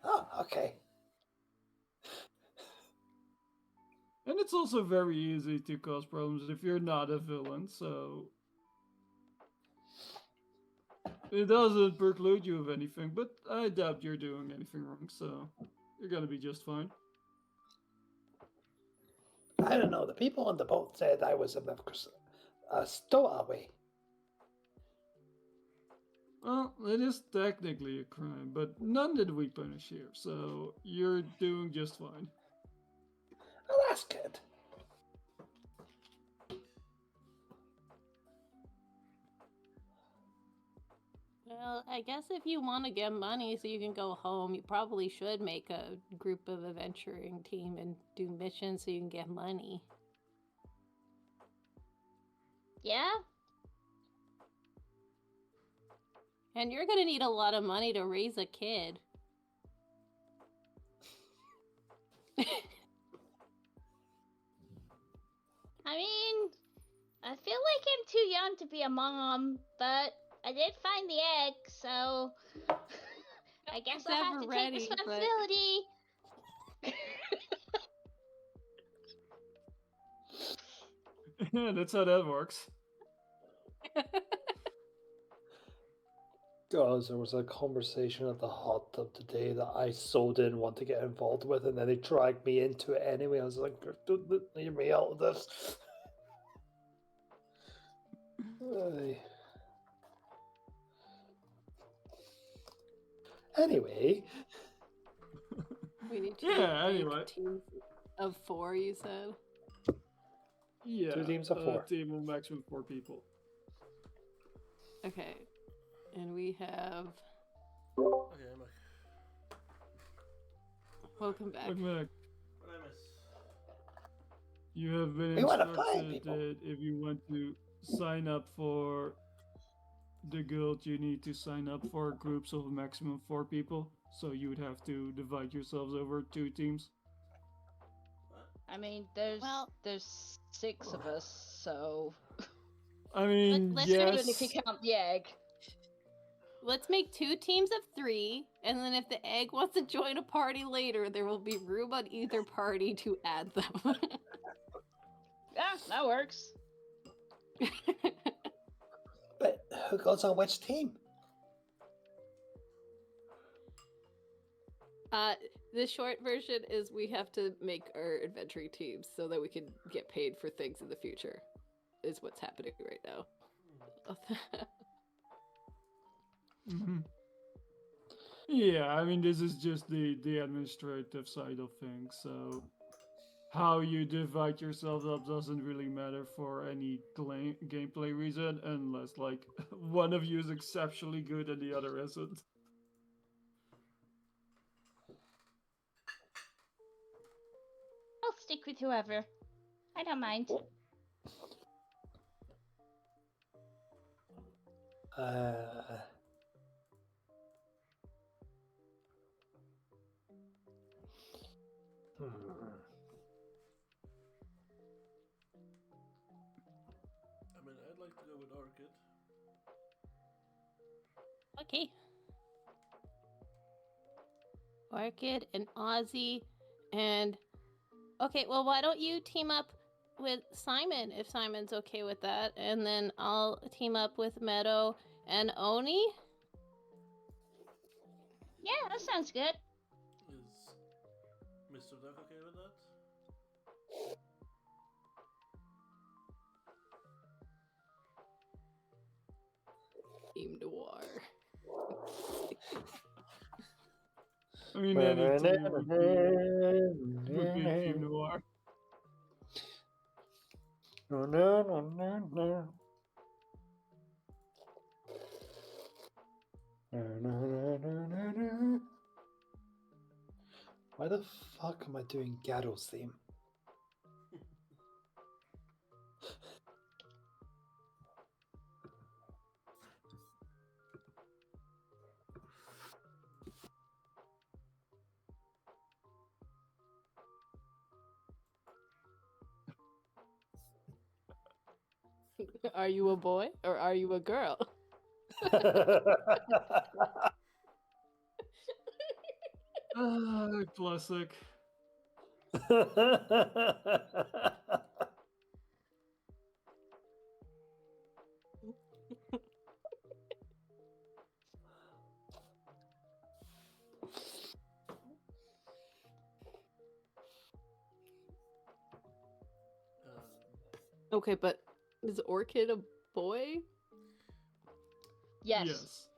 Oh, okay. And it's also very easy to cause problems if you're not a villain, so. It doesn't preclude you of anything, but I doubt you're doing anything wrong, so you're gonna be just fine. I don't know. The people on the boat said I was a stowaway. Well, it is technically a crime, but none did we punish here, so you're doing just fine. Oh, that's good. Well, I guess if you want to get money so you can go home, you probably should make a group of adventuring team and do missions so you can get money. Yeah? And you're gonna need a lot of money to raise a kid. I mean, I feel like I'm too young to be a mom, but I did find the egg, so I guess I have never to ready, take but- responsibility. Yeah, that's how that works. Guys, there was a conversation at the hot tub today that I so didn't want to get involved with, and then they dragged me into it anyway. I was like, don't leave me out of this. Aye. Anyway, We need to Yeah, make anyway. teams of 4, you said? Yeah, 2 teams of 4. a team of maximum 4 people. Okay. And we have... Okay, I'm back. Welcome back. Look back. What did I miss? You have been We wanna find instructed people. that if you want to sign up for the guild, you need to sign up for groups of a maximum 4 people. So you would have to divide yourselves over 2 teams. I mean, there's Well- 6 of us, so I mean, let's even yes. if you count the egg. Let's make 2 teams of 3, and then if the egg wants to join a party later, there will be room on either party to add them. Yeah, that works. but who goes on which team? The short version is we have to make our adventuring teams so that we can get paid for things in the future, is what's happening right now. Mhm. Yeah, I mean, this is just the administrative side of things, so how you divide yourselves up doesn't really matter for any gameplay reason, unless, like, one of you is exceptionally good and the other isn't. I'll stick with whoever. I don't mind. Uh, hmm. I mean, I'd like to go with Orchid. Okay. Orchid and Ozzy and okay, well why don't you team up with Simon if Simon's okay with that, and then I'll team up with Meadow and Oni. Yeah, that sounds good. Is Mr. Duck okay with that? Team Noir. I mean, any team would be Team Noir. No, no, no, no, no. No, no, no, no, no, no. Why the fuck am I doing Gaddle's theme? Are you a boy or are you a girl? Classic. Okay, but is Orchid a boy? Yes.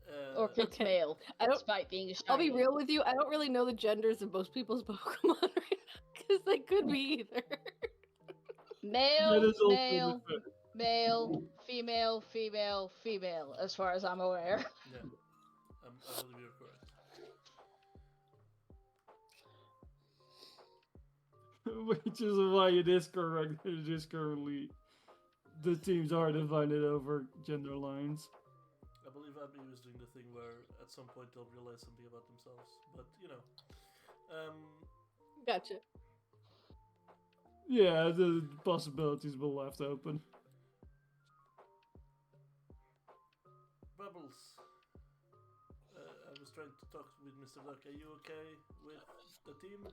Uh, Orchid's Okay. male, I don't. despite being a shiny. I'll be real with you. I don't really know the genders of most people's Pokemon right now because they could be either. Male, That is also male, the male, female, female, female, as far as I'm aware. yeah, I believe you're correct. Which is why it is correct. It is currently the teams are divided over gender lines. I believe Abby was doing the thing where at some point they'll realize something about themselves. But, you know. Gotcha. Yeah, the possibilities were left open. Bubbles. I was trying to talk with Mr. Duck. Are you okay with the team?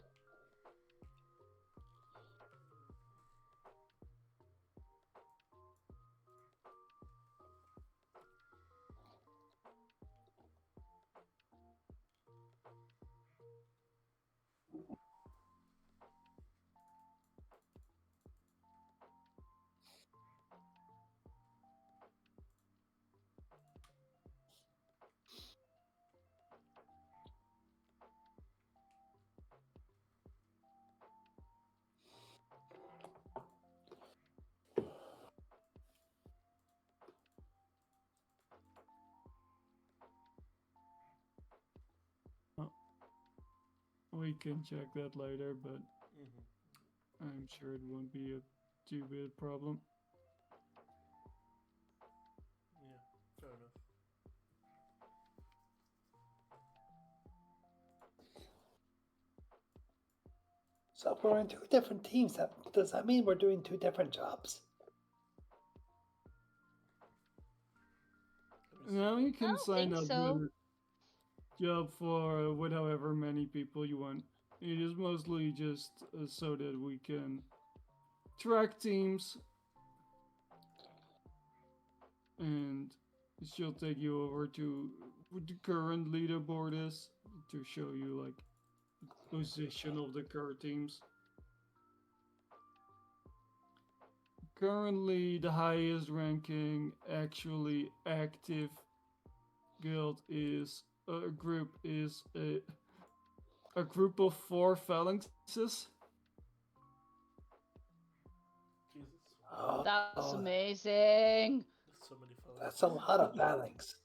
We can check that later, but Mm-hmm. I'm sure it won't be a too big problem. Yeah, fair enough. So if we're in two different teams, does that mean we're doing two different jobs? Now you I can don't sign think up so. with a job for with however many people you want. It is mostly just so that we can track teams, and she'll take you over to what the current leaderboard is to show you like position of the current teams. Currently, the highest ranking actually active guild is a group is a group of 4 phalanxes. Jesus. Oh, That's amazing. That's so many phones. that's a lot of phalanx.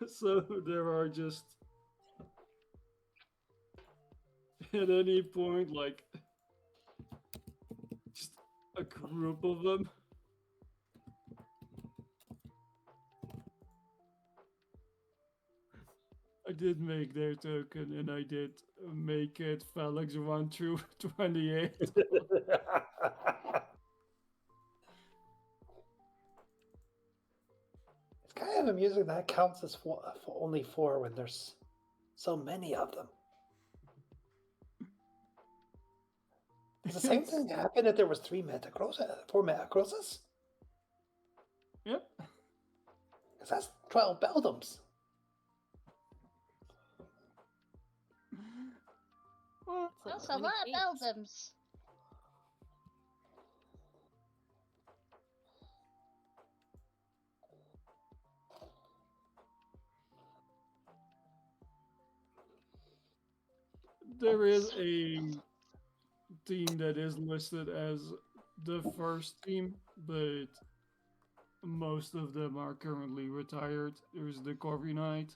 So there are just at any point like just a group of them. I did make their token, and I did make it Felix 1 through 28. It's kind of amusing that counts as only 4 when there's so many of them. Does the same thing happen if there was 4 Metacrosses? Yep. Because that's 12 Beldums. Well, It's like That's a 20 lot of capes. Beldums. there is a team that is listed as the first team, but most of them are currently retired. There's the Corby Knight,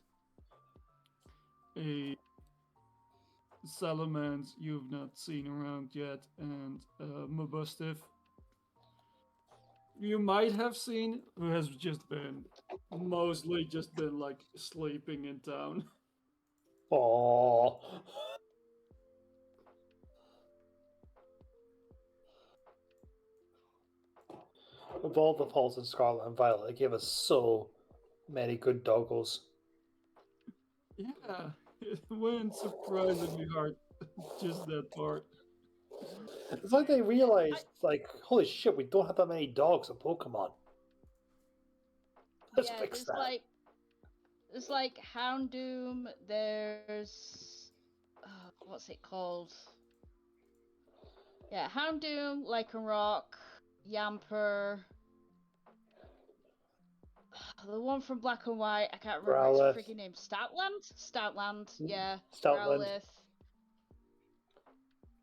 a Salamence you've not seen around yet, and Mabustiff you might have seen, who has just been mostly just been like sleeping in town. Oh. Of all the falls in Scarlet and Violet, they gave us so many good doggos. Yeah, it went surprisingly hard. Just that part. It's like they realized, like, holy shit, we don't have that many dogs in Pokemon. Let's Yeah, fix there's that. there's like Houndoom, there's what's it called? Yeah, Houndoom, Lycanroc, Yamper. The one from Black and White, I can't remember Growlithe. its freaking name. Stoutland, yeah. Stoutland. Growlithe.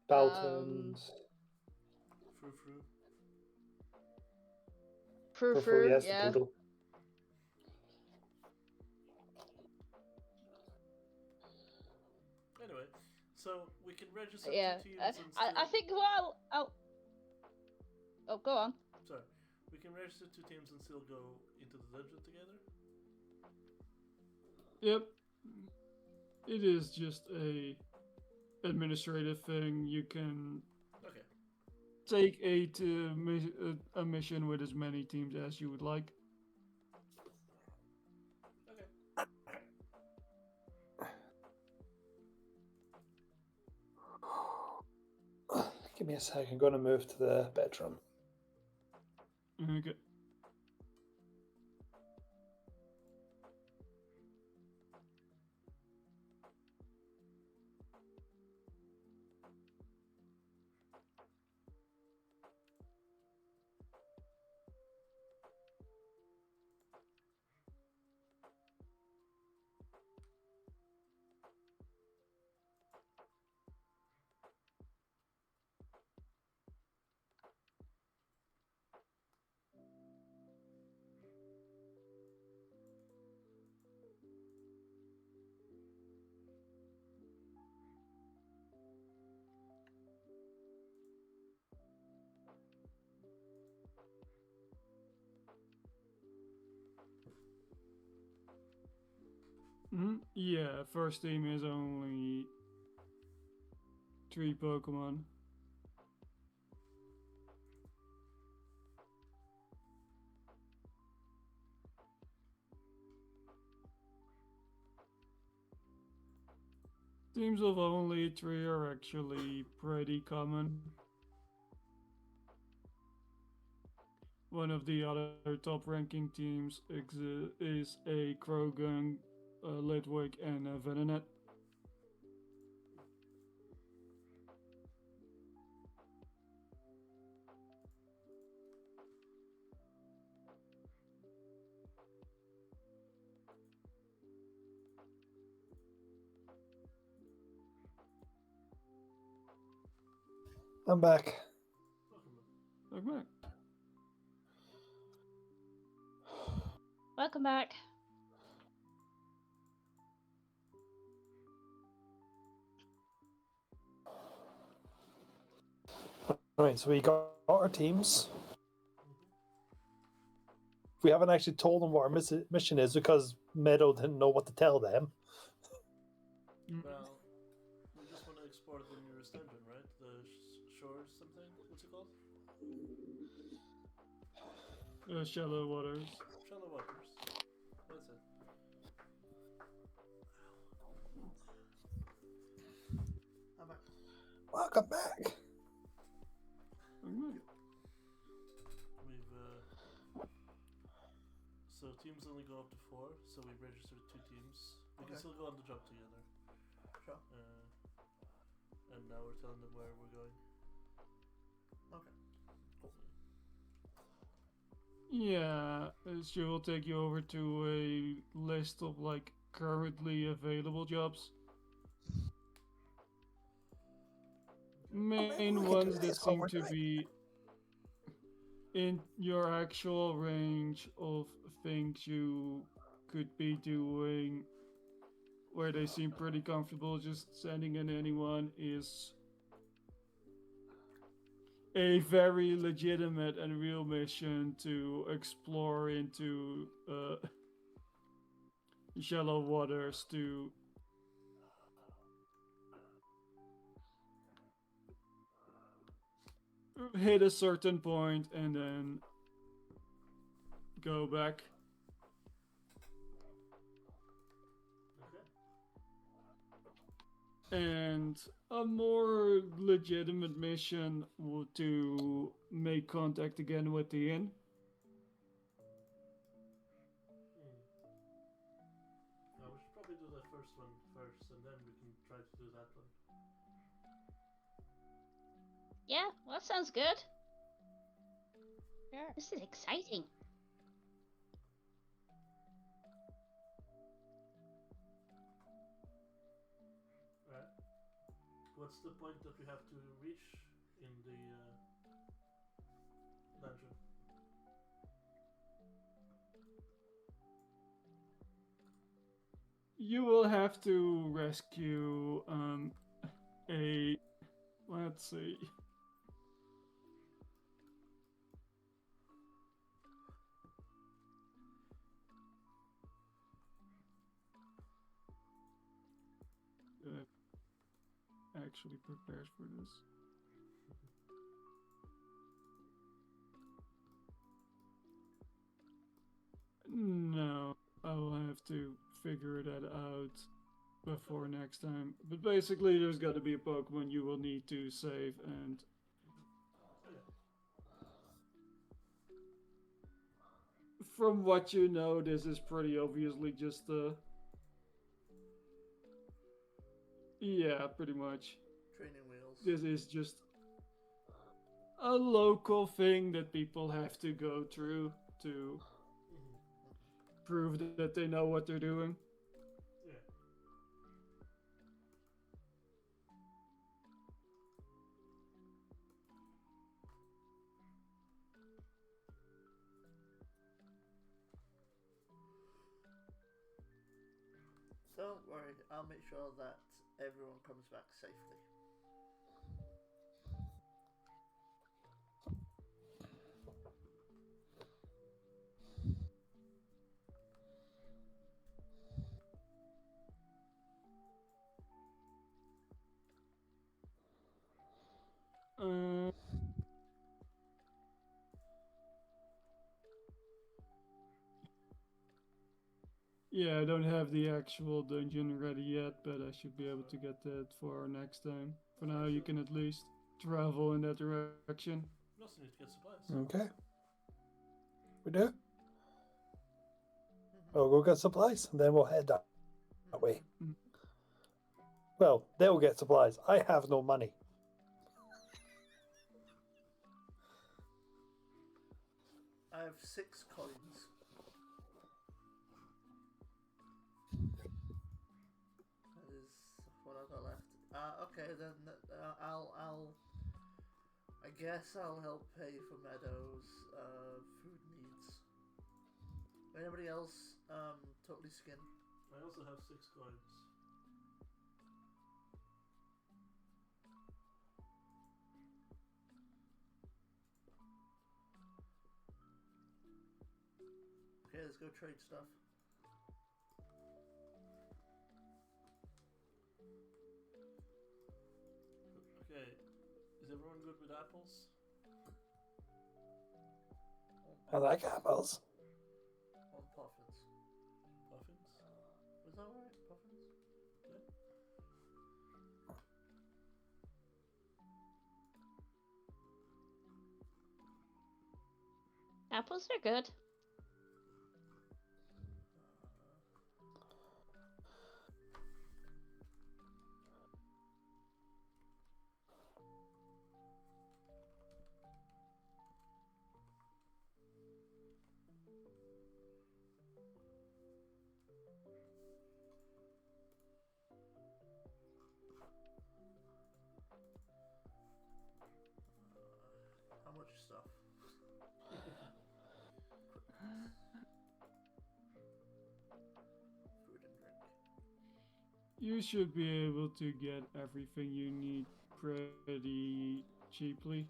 Baltons. Frou-frou. Frou, yes, yeah. the poodle. Anyway, so we can register Yeah, 2 teams and still... I think well, I'll. Oh, go on. Sorry. We can register 2 teams and still go into the dungeon together? Yep. It is just a administrative thing. You can Okay. take a mission with as many teams as you would like. Okay. Give me a sec, I'm going to move to the bedroom. Okay. Yeah, first team is only 3 Pokemon. Teams of only 3 are actually pretty common. One of the other top ranking teams is a Krogan, Litwick, and a Venonat. I'm back. Welcome back. Welcome back. Alright, so we got our teams. We haven't actually told them what our mission is because Meadow didn't know what to tell them. Well, we just want to explore the nearest dungeon, right? The shore something? What's it called? Shallow waters. Shallow waters. That's it. I'm back. Welcome back. Okay. We've so teams only go up to 4, so we've registered 2 teams. We can Okay. still go on the job together. Sure. And now we're telling them where we're going. Okay. Yeah, she will take you over to a list of like currently available jobs. maybe Main we can do ones that this while seem we're to doing be in your actual range of things you could be doing, where they seem pretty comfortable just sending in anyone, is a very legitimate and real mission to explore into shallow waters to hit a certain point and then go back. Okay. And a more legitimate mission to make contact again with the inn. We should probably do the first one first, and then we can try to do that one. Yeah, well, that sounds good. Sure. This is exciting. Right. What's the point that we have to reach in the dungeon? You will have to rescue a, let's see, actually prepared for this. No, I will have to figure that out before next time. But basically, there's got to be a Pokemon you will need to save, and from what you know, this is pretty obviously just a. Yeah, pretty much. Training wheels. This is just a local thing that people have to go through to prove that they know what they're doing. Yeah. Don't worry, I'll make sure that everyone comes back safely. Uh, yeah, I don't have the actual dungeon ready yet, but I should be able to get that for next time. For now, you can at least travel in that direction. We also need to get supplies. Okay. We do? We'll go get supplies, and then we'll head that way. Mhm. Well, they'll get supplies. I have no money. I have 6 coins. That is what I've got left. Okay, then I guess I'll help pay for Meadow's food needs. Anybody else totally skin? I also have 6 coins. Okay, let's go trade stuff. Okay. Is everyone good with apples? I like apples. On puffins. Puffins? Was that right? Puffins? Okay. Apples are good. How much stuff? Food and drink. You should be able to get everything you need pretty cheaply.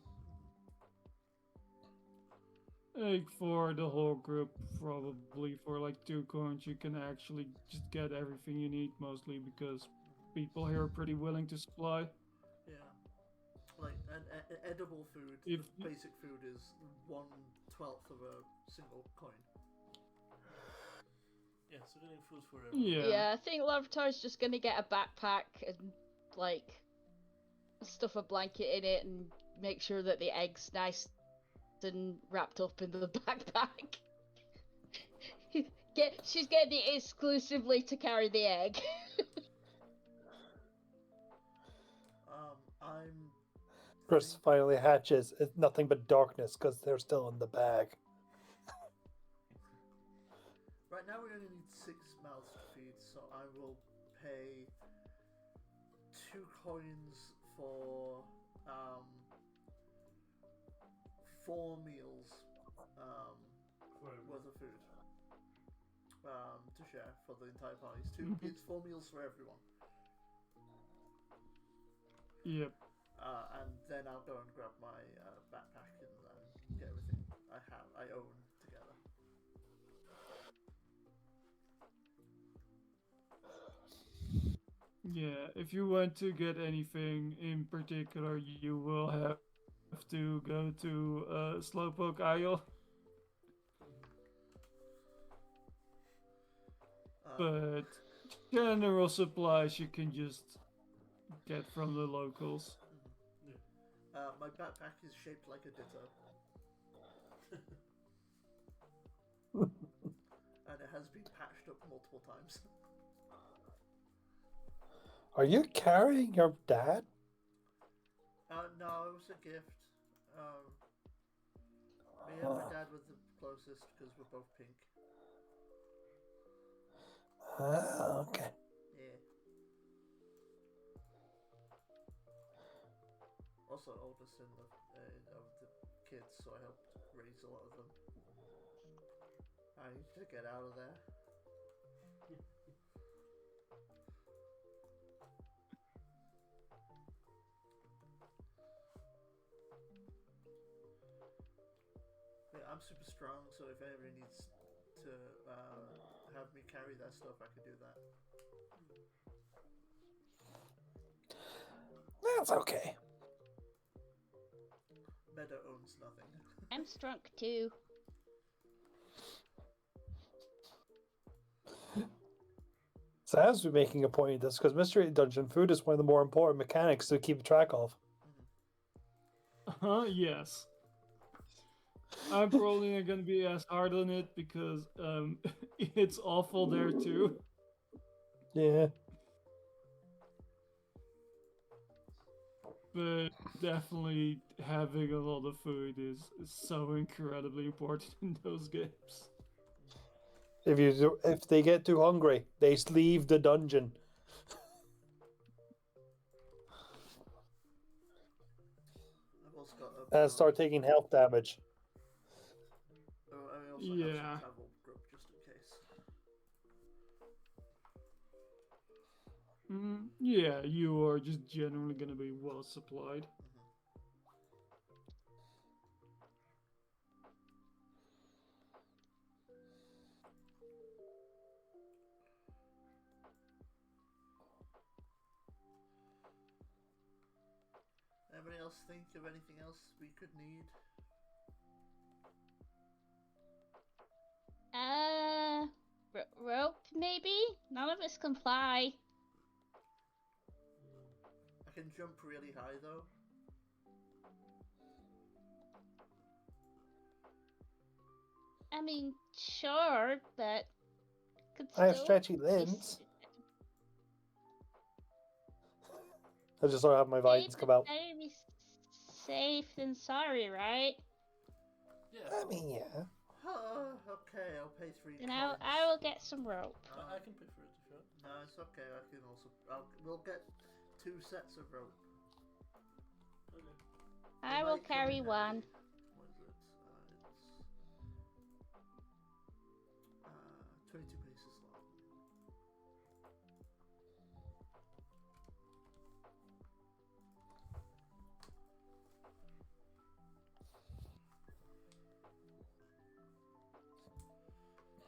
Like for the whole group, probably for like 2 coins, you can actually just get everything you need, mostly because people here are pretty willing to supply. Yeah. Like an edible food, If the you- basic food is 1/12 of a single coin. Yeah, so getting food for everyone. Yeah. I think Larvitar's just gonna get a backpack and like stuff a blanket in it and make sure that the egg's nice and wrapped up in the backpack. She's getting it exclusively to carry the egg. I'm. Chris finally hatches. It's nothing but darkness because they're still in the bag. Right now, we only need 6 mouths to feed, so I will pay 2 coins for 4 meals worth of food to share for the entire party. It's 4 meals for everyone. Yep. And then I'll go and grab my backpack and get everything I own together. Yeah, if you want to get anything in particular, you will have to go to Slowpoke Isle. But general supplies you can just get from the locals. My backpack is shaped like a ditto. And it has been patched up multiple times. Are you carrying your dad? No, it was a gift. Me and my dad were the closest because we're both pink. Okay. Yeah. Also, oldest in of the kids, so I helped raise a lot of them. I need to get out of there. Yeah, I'm super strong, so if anybody needs to have me carry that stuff, I could do that. That's okay. Meta owns nothing. I'm strong too. So I was making a point of this because Mystery Dungeon food is one of the more important mechanics to keep track of. Yes. I'm probably not gonna be as hard on it because it's awful there too. Yeah. But definitely having a lot of food is so incredibly important in those games. If they get too hungry, they leave the dungeon. I've also got And start taking health damage. I also have Yeah. some travel group just in case. Yeah, you are just generally gonna be well supplied. Anybody else think of anything else we could need? Rope maybe? None of us can fly. I can jump really high though. I mean, sure, but could I have still stretchy be limbs. I just sort of have my vines come out. Better be safe than sorry, right? Yeah. I mean, yeah. Okay, I'll pay 3 Then coins. I will get some rope. I can pay for it if you want. No, it's okay. I can also. We'll get 2 sets of rope. Okay. I will carry one. What is it? It's 22 paces long.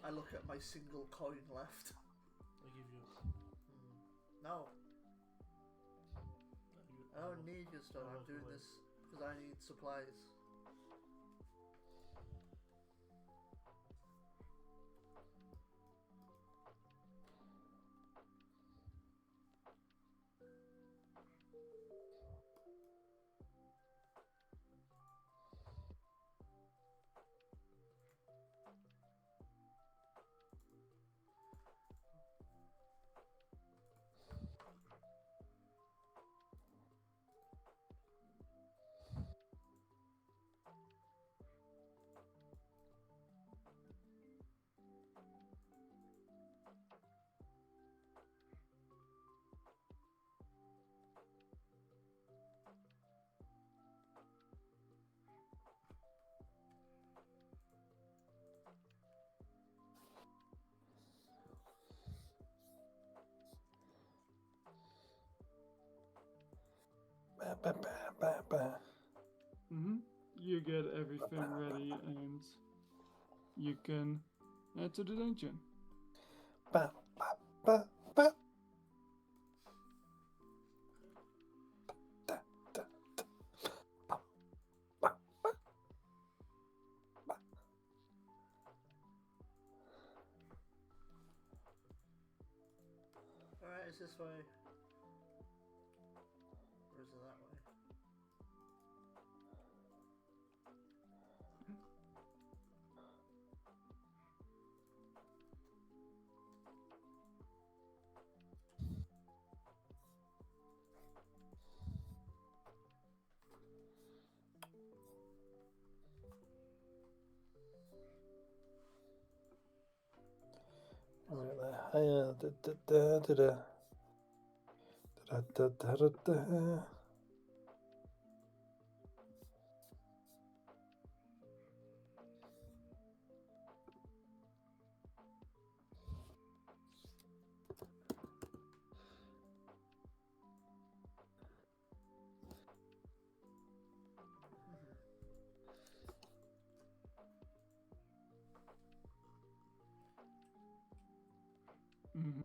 I look at my single coin left. I give you. No, You, I don't need your stuff. I'm doing this because I need supplies. You get everything ready and you can head to the dungeon. Ba, ba, ba, ba. Da, da, da. Ba, ba, ba. Ba. Alright, is this way? Or is it that way? Right there. Da, da, da, da, da. Da, da, da, da, da. Mhm.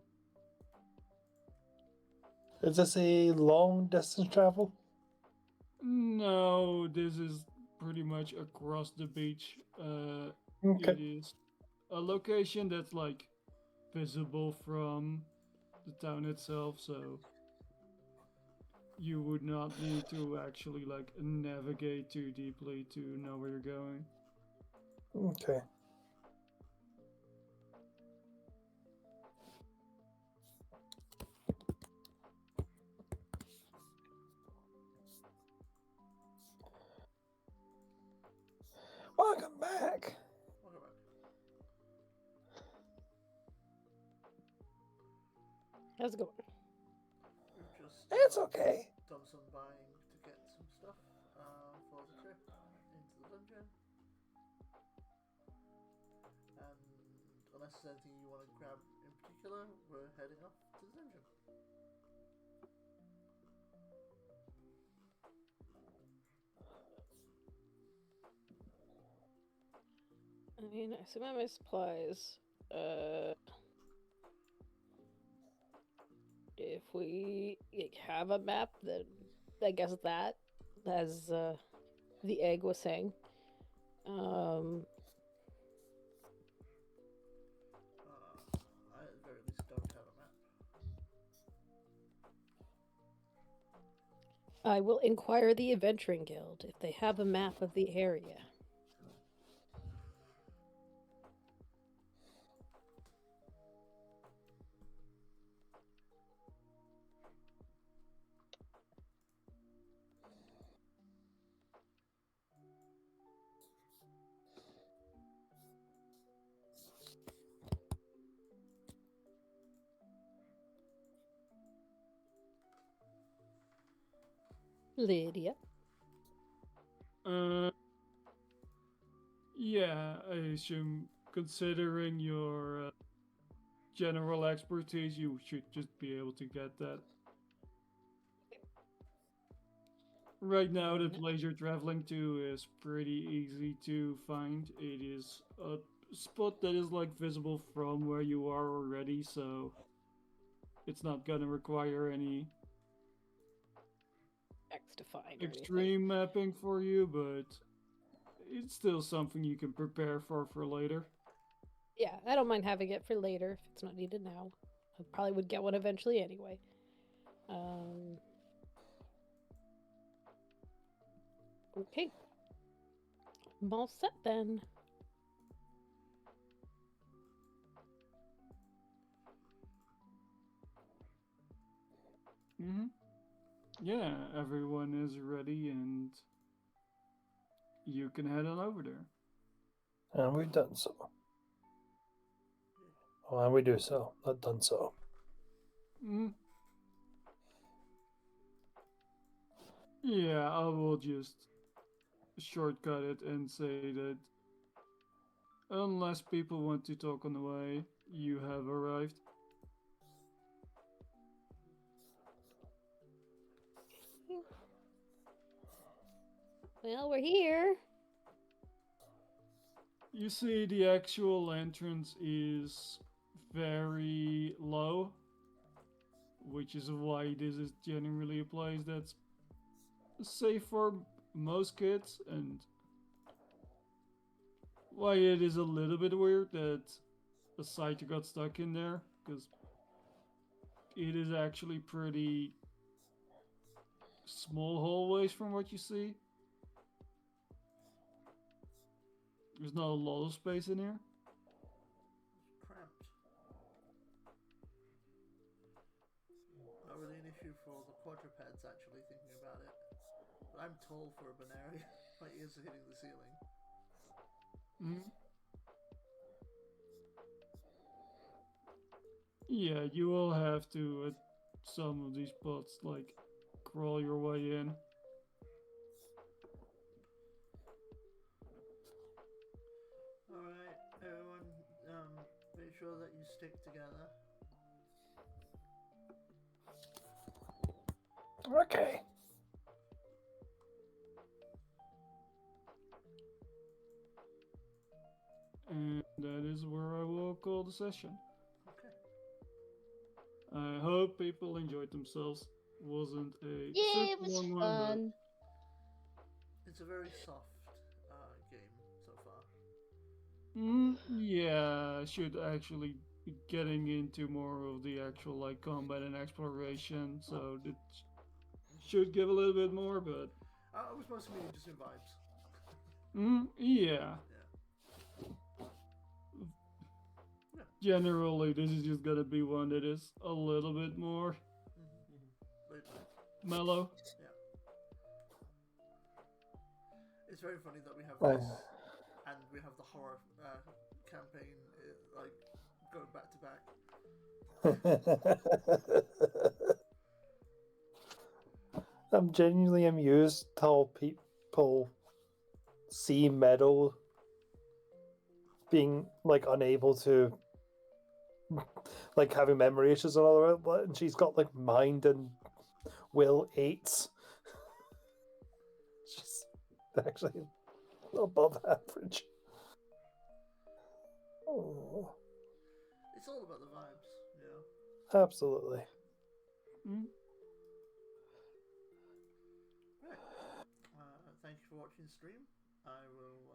Is this a long distance travel? No, this is pretty much across the beach. Okay. It is a location that's like visible from the town itself, so you would not need to actually like navigate too deeply to know where you're going. Okay. Welcome back. Welcome back. How's it going? We've just It's okay. done some buying to get some stuff for the trip into the dungeon. And unless there's anything you want to grab in particular, we're heading off to the dungeon. I mean, I assume I have my supplies. If we have a map, then I guess that as the egg was saying. I at the very least don't have a map. I will inquire the Adventuring Guild if they have a map of the area. Lydia. Yeah, I assume considering your general expertise, you should just be able to get that. Right now, the place you're traveling to is pretty easy to find. It is a spot that is like visible from where you are already, so it's not gonna require any X to find or anything. extreme mapping for you, but it's still something you can prepare for later. Yeah, I don't mind having it for later if it's not needed now. I probably would get one eventually anyway. Okay. I'm all set then. Yeah, everyone is ready and you can head on over there. And we've done so. Oh, and we do so, not done so. Yeah, I will just shortcut it and say that unless people want to talk on the way, you have arrived. Well, we're here. You see, the actual entrance is very low, which is why this is generally a place that's safe for most kids, and why it is a little bit weird that a site got stuck in there, because it is actually pretty small hallways from what you see. There's not a lot of space in here. It's cramped. Not really an issue for the quadrupeds, actually, thinking about it. But I'm tall for a Banary. My ears are hitting the ceiling. Yeah, you will have to, at some of these spots, like, crawl your way in. Alright, everyone, make sure that you stick together. Okay. And that is where I will call the session. Okay. I hope people enjoyed themselves. Wasn't a Yeah, super it was long one, fun. It's a very soft game so far. yeah, should actually be getting into more of the actual like combat and exploration, so it should give a little bit more, but I was mostly just in vibes. yeah. Generally, this is just gonna be one that is a little bit more mellow. Yeah. It's very funny that we have Nice. this, and we have the horror campaign like going back to back. I'm genuinely amused how people see Meadow being like unable to like having memory issues and all that, and she's got like mind and will 8s. She's actually above average. Oh. It's all about the vibes, you know. Absolutely. Right. watching stream. I will